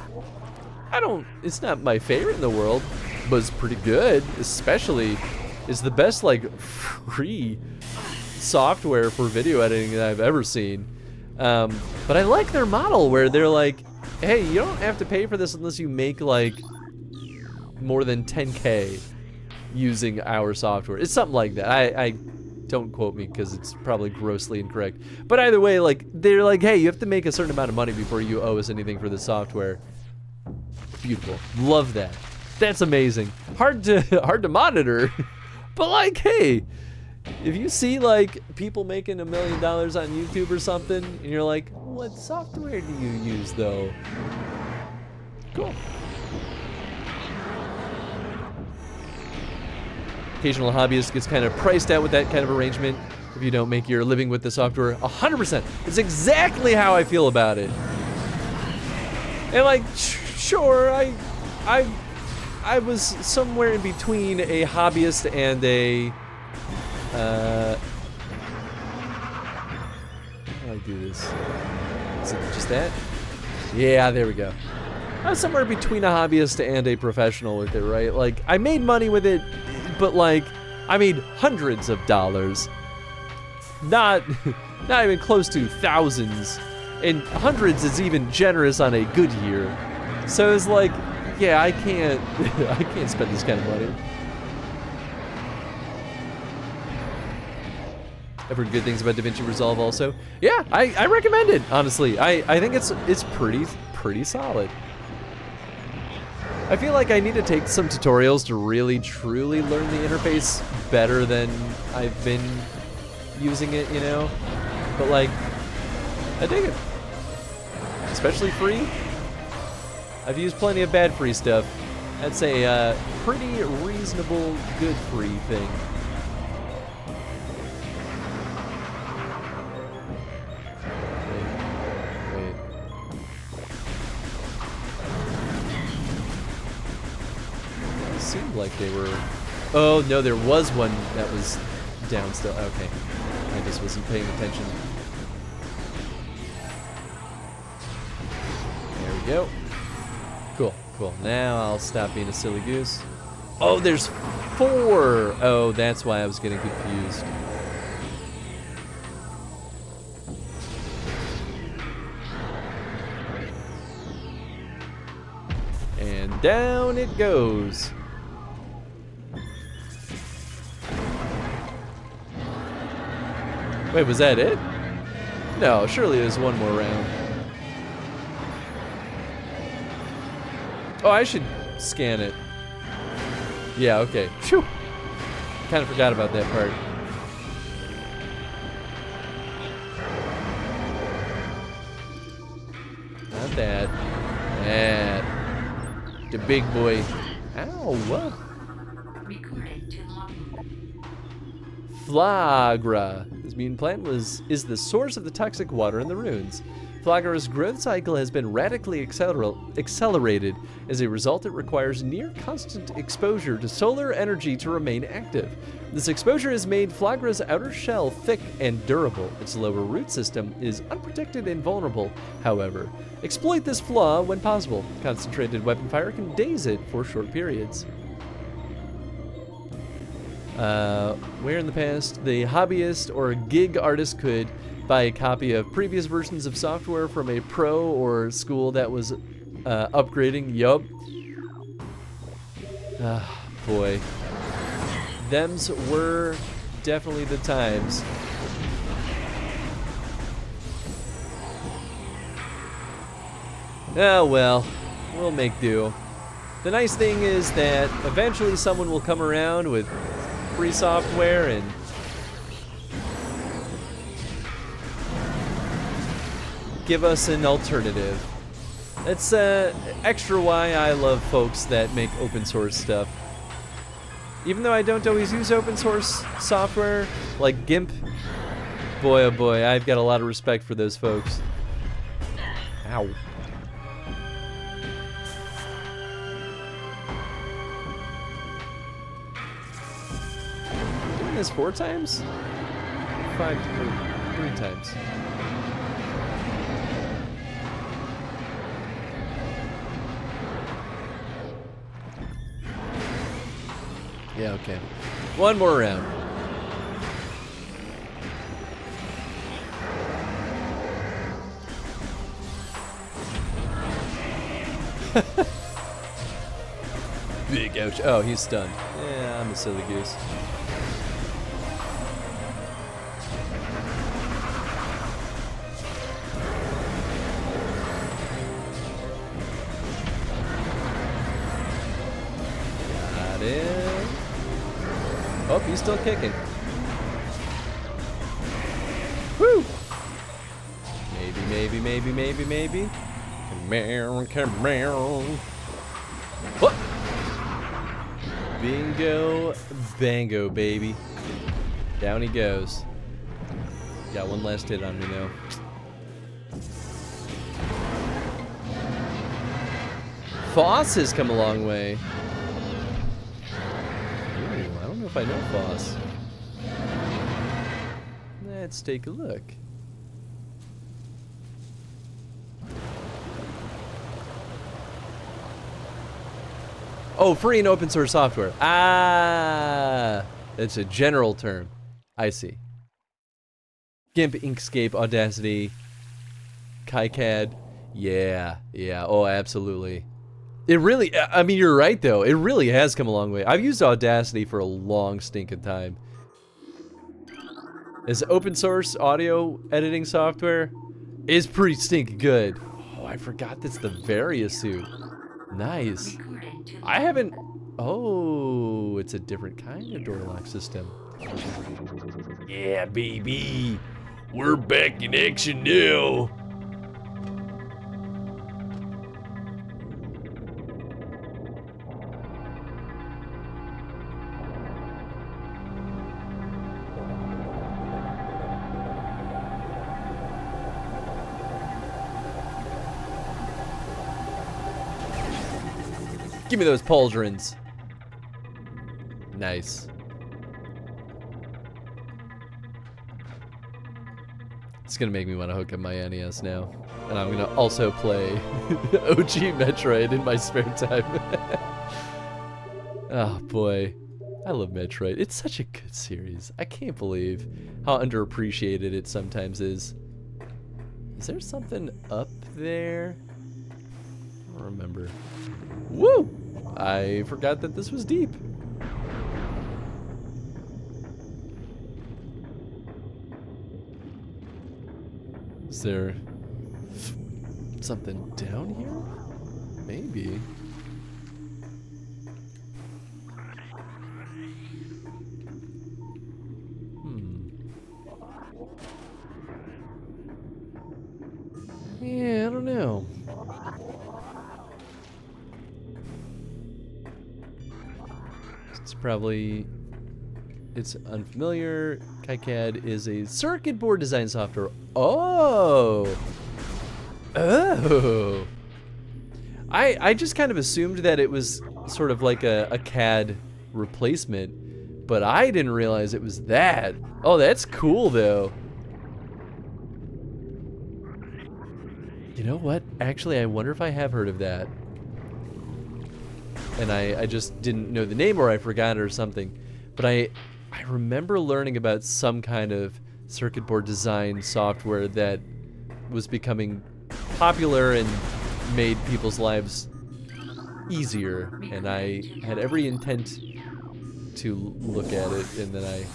S2: it's not my favorite in the world, but it's pretty good. Especially, it's the best like free software for video editing that I've ever seen. But I like their model where they're like, hey, you don't have to pay for this unless you make like more than 10K using our software. It's something like that. I don't quote me because it's probably grossly incorrect. But either way, like they're like, hey, you have to make a certain amount of money before you owe us anything for the software. Beautiful. Love that. That's amazing. Hard to monitor, but like, hey, if you see like people making $1 million on YouTube or something, and you're like, what software do you use though? Cool. Occasional hobbyist gets kind of priced out with that kind of arrangement if you don't make your living with the software. 100%. It's exactly how I feel about it. And like, sure, I was somewhere in between a hobbyist and a how do I do this? Is it just that? Yeah, there we go. I was somewhere between a hobbyist and a professional with it, right? Like, I made money with it, but like, I made hundreds of dollars. Not even close to thousands. And hundreds is even generous on a good year. So it's like, yeah, I can't spend this kind of money. I've heard good things about DaVinci Resolve also. Yeah, I recommend it, honestly. I think it's pretty solid. I feel like I need to take some tutorials to really truly learn the interface better than I've been using it, you know? But like, I dig it. Especially free. I've used plenty of bad free stuff. That's a pretty reasonable good free thing. Seemed like they were... Oh, no, there was one that was down still. Okay. I just wasn't paying attention. There we go. Cool, cool. Now I'll stop being a silly goose. Oh, there's 4! Oh, that's why I was getting confused. And down it goes. Wait, was that it? No, surely there's one more round. Oh, I should scan it. Yeah, okay. Phew. Kind of forgot about that part. Not that. That. The big boy. Ow, what?
S1: Recording to logbook.
S2: Flagra. This mutant plant is the source of the toxic water in the ruins. Flagra's growth cycle has been radically accelerated. As a result, it requires near constant exposure to solar energy to remain active. This exposure has made Flagra's outer shell thick and durable. Its lower root system is unprotected and vulnerable, however. Exploit this flaw when possible. Concentrated weapon fire can daze it for short periods. Where in the past, the hobbyist or gig artist could buy a copy of previous versions of software from a pro or school that was upgrading. Yup. Boy. Thems were definitely the times. Oh well, we'll make do. The nice thing is that eventually someone will come around with free software and give us an alternative. That's extra why I love folks that make open source stuff. Even though I don't always use open source software, like GIMP, boy oh boy, I've got a lot of respect for those folks. Ow. Doing this 4 times? 5 or 3 times. Yeah, okay. One more round. Big ouch. Oh, he's stunned. Yeah, I'm a silly goose. Got it. Oh, he's still kicking. Woo! Maybe. Come on. What? Bingo, bango, baby. Down he goes. Got one last hit on me now. Foss has come a long way. Ooh, I don't know if I know Foss. Let's take a look. Oh, free and open source software. Ah, it's a general term. I see. GIMP, Inkscape, Audacity, KiCad. Yeah. Oh, absolutely. It really, I mean, you're right though. It really has come a long way. I've used Audacity for a long stinking time. As open source audio editing software is pretty stinking good. Oh, I forgot that's the Varia suit. Nice. I haven't. Oh, it's a different kind of door lock system. Yeah, baby. We're back in action now. Give me those pauldrons. Nice. It's gonna make me want to hook up my NES now. And I'm gonna also play OG Metroid in my spare time. Oh boy. I love Metroid. It's such a good series. I can't believe how underappreciated it sometimes is. Is there something up there? I don't remember. Woo! I forgot that this was deep. Is there something down here? Maybe. Yeah, I don't know. It's unfamiliar. KiCad is a circuit board design software. Oh! Oh! I just kind of assumed that it was sort of like a CAD replacement, but I didn't realize it was that. Oh, that's cool though. You know what? Actually, I wonder if I have heard of that. And I just didn't know the name, or I forgot it or something. But I remember learning about some kind of circuit board design software that was becoming popular and made people's lives easier. And I had every intent to look at it, and then I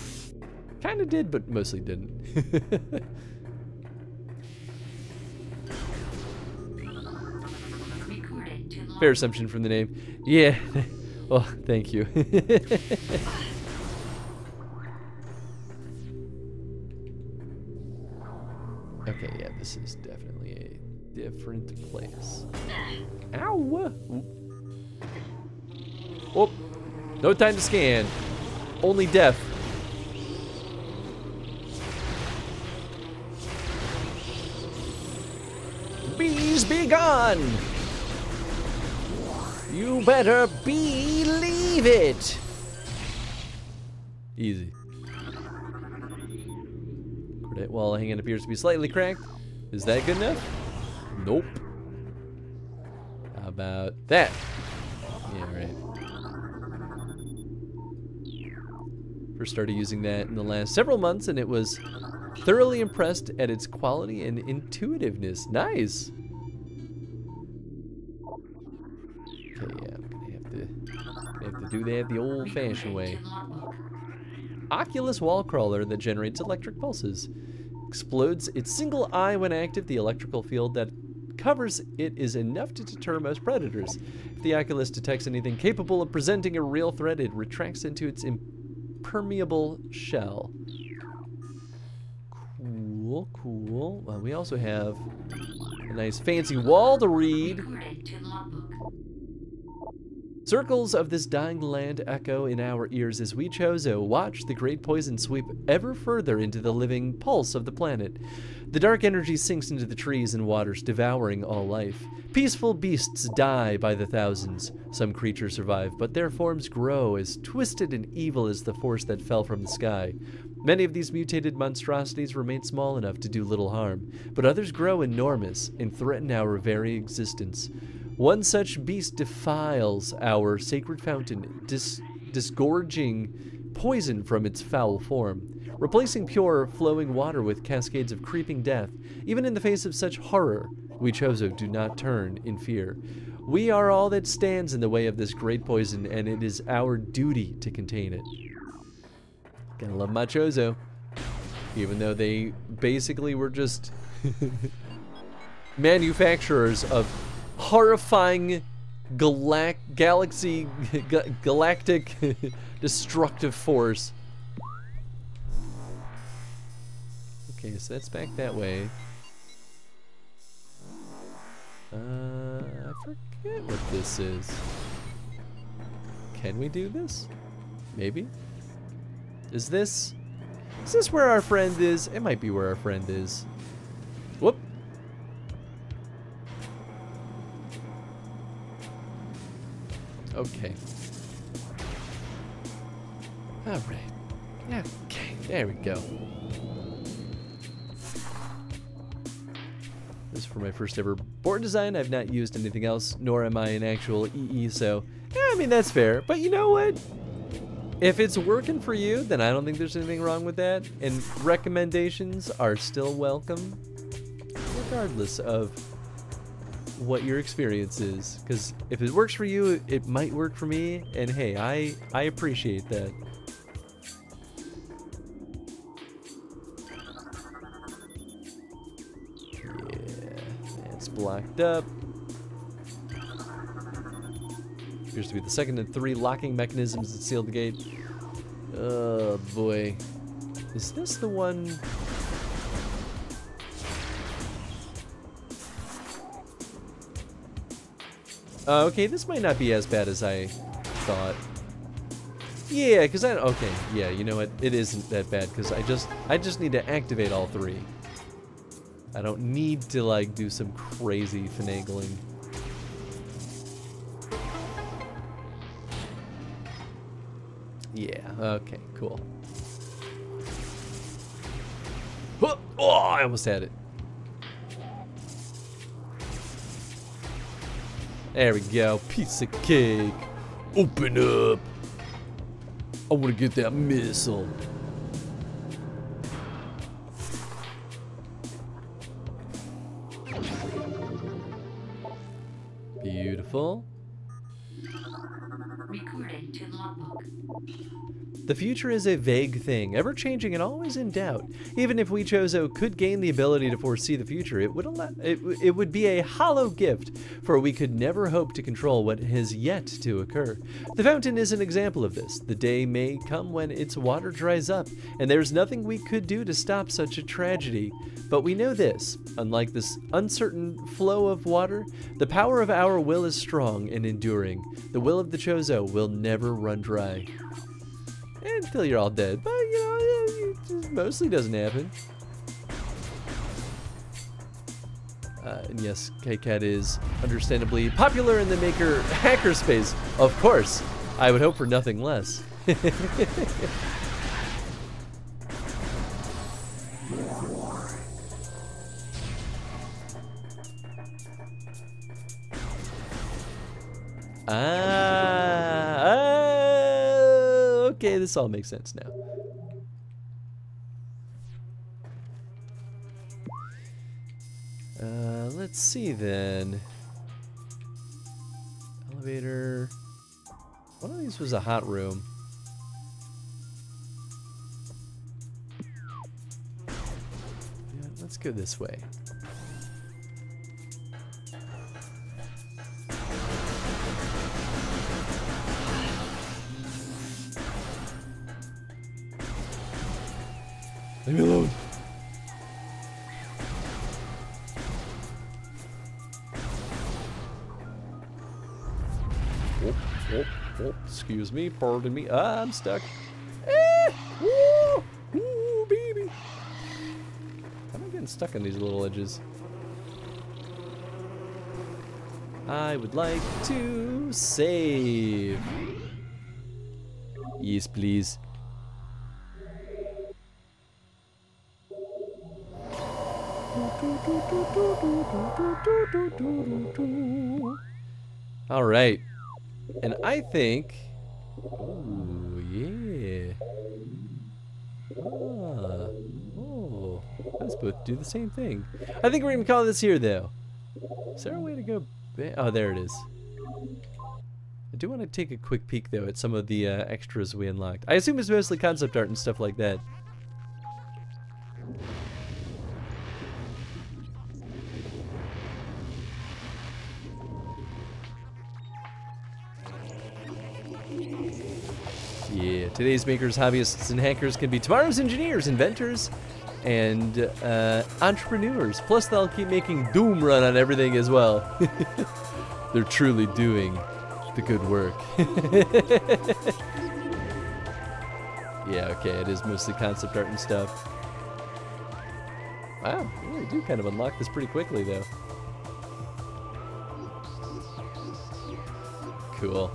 S2: kind of did, but mostly didn't. Fair assumption from the name. Yeah. Well, thank you. Okay, yeah, this is definitely a different place. Ow! Oh, no time to scan. Only death. Bees be gone! You better believe it! Easy. Credit wall hanging appears to be slightly cracked. Is that good enough? Nope. How about that? Yeah, right. First started using that in the last several months, and it was thoroughly impressed at its quality and intuitiveness. Nice! Okay, yeah, I'm gonna have to do that the old-fashioned way. Oculus wall crawler that generates electric pulses. Explodes its single eye when active. The electrical field that covers it is enough to deter most predators. If the Oculus detects anything capable of presenting a real threat, it retracts into its impermeable shell. Cool, cool. Well, we also have a nice fancy wall to read. Circles of this dying land echo in our ears as we Chozo watch the great poison sweep ever further into the living pulse of the planet. The dark energy sinks into the trees and waters, devouring all life. Peaceful beasts die by the thousands. Some creatures survive, but their forms grow as twisted and evil as the force that fell from the sky. Many of these mutated monstrosities remain small enough to do little harm, but others grow enormous and threaten our very existence. One such beast defiles our sacred fountain, disgorging poison from its foul form, replacing pure, flowing water with cascades of creeping death. Even in the face of such horror, we Chozo do not turn in fear. We are all that stands in the way of this great poison, and it is our duty to contain it. Gotta love my Chozo. Even though they basically were just manufacturers of horrifying galactic destructive force. Okay, so that's back that way. I forget what this is. Can we do this? Maybe? Is this where our friend is? It might be where our friend is. Whoop. Okay. All right. Okay, there we go. This is for my first ever board design. I've not used anything else, nor am I an actual EE, so yeah, I mean, that's fair. But you know what? If it's working for you, then I don't think there's anything wrong with that. And recommendations are still welcome, regardless of what your experience is. Because if it works for you, it might work for me. And hey, I appreciate that. Blocked up. Appears to be the second of 3 locking mechanisms that seal the gate. Oh boy. Is this the one? Okay, this might not be as bad as I thought. Yeah, because okay, yeah, you know what? It isn't that bad because I just need to activate all 3. I don't need to like do some crazy finagling. Yeah, okay, cool. Oh, I almost had it. There we go, piece of cake. Open up. I want to get that missile. Beautiful.
S1: Recording to logbook.
S2: The future is a vague thing, ever-changing and always in doubt. Even if we Chozo could gain the ability to foresee the future, it would be a hollow gift, for we could never hope to control what has yet to occur. The fountain is an example of this. The day may come when its water dries up, and there's nothing we could do to stop such a tragedy. But we know this, unlike this uncertain flow of water, the power of our will is strong and enduring. The will of the Chozo will never run dry. Until you're all dead, but you know, it just mostly doesn't happen. And yes, KCAT is understandably popular in the maker hacker space. Of course, I would hope for nothing less. Okay, this all makes sense now. Let's see then. Elevator. One of these was a hot room. Yeah, let's go this way. Leave me alone. Oh, excuse me, pardon me. I'm stuck. Ooh, baby. How am I getting stuck on these little edges? I would like to save. Yes, please. All right, and I think, ooh, yeah. Oh, let's both do the same thing. I think we're gonna call this here, though. Is there a way to go back? Oh, there it is. I do want to take a quick peek, though, at some of the extras we unlocked. I assume it's mostly concept art and stuff like that. Yeah, today's makers, hobbyists, and hackers can be tomorrow's engineers, inventors, and entrepreneurs. Plus, they'll keep making Doom run on everything as well. They're truly doing the good work. Yeah, okay, it is mostly concept art and stuff. Wow, we really do kind of unlock this pretty quickly, though. Cool.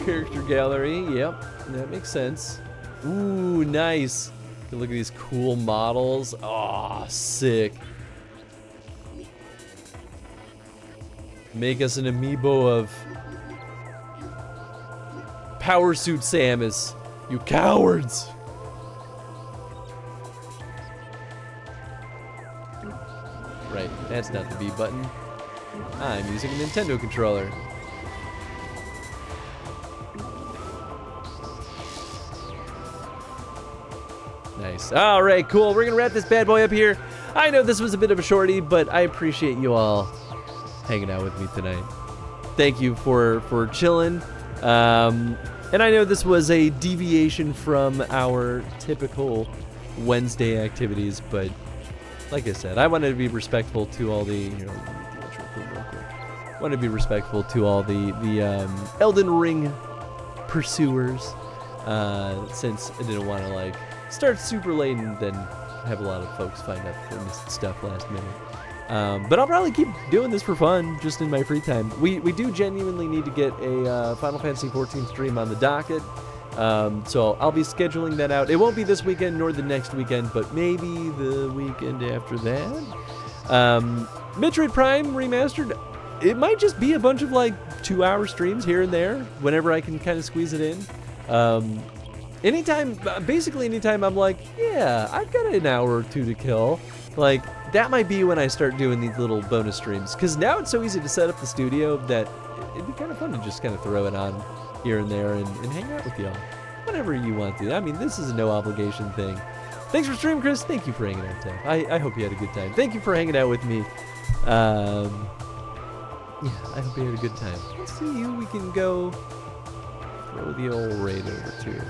S2: Character gallery, yep, that makes sense. Ooh, nice. Look at these cool models. Oh, sick. Make us an amiibo of Power Suit Samus, you cowards. Right, that's not the B button. I'm using a Nintendo controller. Nice. All right, cool. We're gonna wrap this bad boy up here. I know this was a bit of a shorty, but I appreciate you all hanging out with me tonight. Thank you for chilling. And I know this was a deviation from our typical Wednesday activities, but like I said, I wanted to be respectful to all the, want to be respectful to all the Elden Ring pursuers, since I didn't want to like start super late and then have a lot of folks find out that they missed stuff last minute. But I'll probably keep doing this for fun, just in my free time. We do genuinely need to get a Final Fantasy XIV stream on the docket, so I'll be scheduling that out. It won't be this weekend nor the next weekend, but maybe the weekend after that. Metroid Prime Remastered, it might just be a bunch of like 2-hour streams here and there, whenever I can kind of squeeze it in. Basically anytime I'm like, yeah, I've got an hour or two to kill, like, that might be when I start doing these little bonus streams. Because now it's so easy to set up the studio that it'd be kind of fun to just kind of throw it on here and there and hang out with y'all whenever you want to. I mean, this is a no obligation thing. Thanks for streaming, Chris. Thank you for hanging out, Tim. I hope you had a good time. Thank you for hanging out with me. Yeah, I hope you had a good time. Let's see who we can go throw the old raid over to.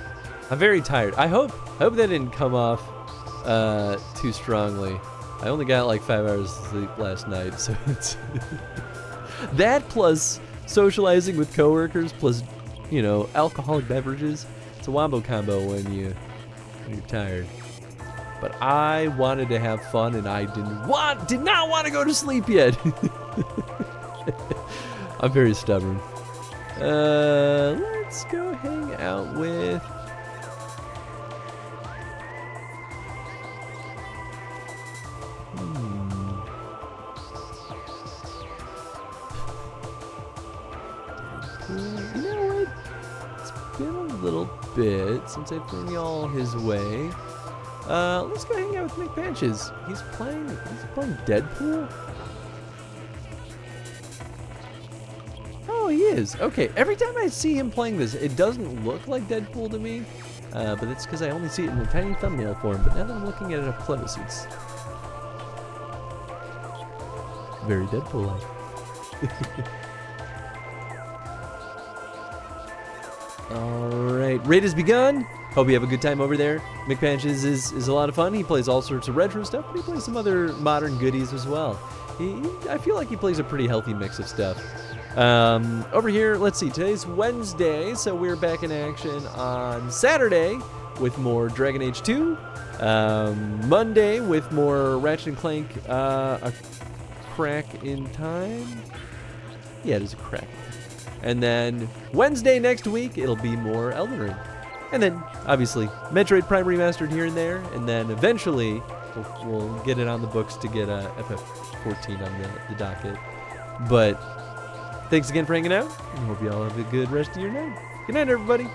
S2: I'm very tired. I hope that didn't come off too strongly. I only got like 5 hours of sleep last night, so it's that plus socializing with coworkers plus, you know, alcoholic beverages. It's a wombo combo when you're tired. But I wanted to have fun and I did not want to go to sleep yet. I'm very stubborn. Let's go hang out with you know what? It's been a little bit since I've thrown y'all his way. Let's go hang out with Nick Panches. He's playing Deadpool? Oh, he is. Okay, every time I see him playing this, it doesn't look like Deadpool to me. But it's because I only see it in a tiny thumbnail form. But now that I'm looking at it up close, it's very Deadpool-like. Alright, raid has begun. Hope you have a good time over there. McPanches is a lot of fun. He plays all sorts of retro stuff, but he plays some other modern goodies as well. I feel like he plays a pretty healthy mix of stuff. Over here, let's see, today's Wednesday, so we're back in action on Saturday with more Dragon Age 2. Monday with more Ratchet & Clank, A Crack in Time. Yeah, it is a crack. And then Wednesday next week, it'll be more Elden Ring. And then, obviously, Metroid Prime Remastered here and there. And then eventually, we'll get it on the books to get FF14 on the docket. But thanks again for hanging out. I hope you all have a good rest of your night. Good night, everybody.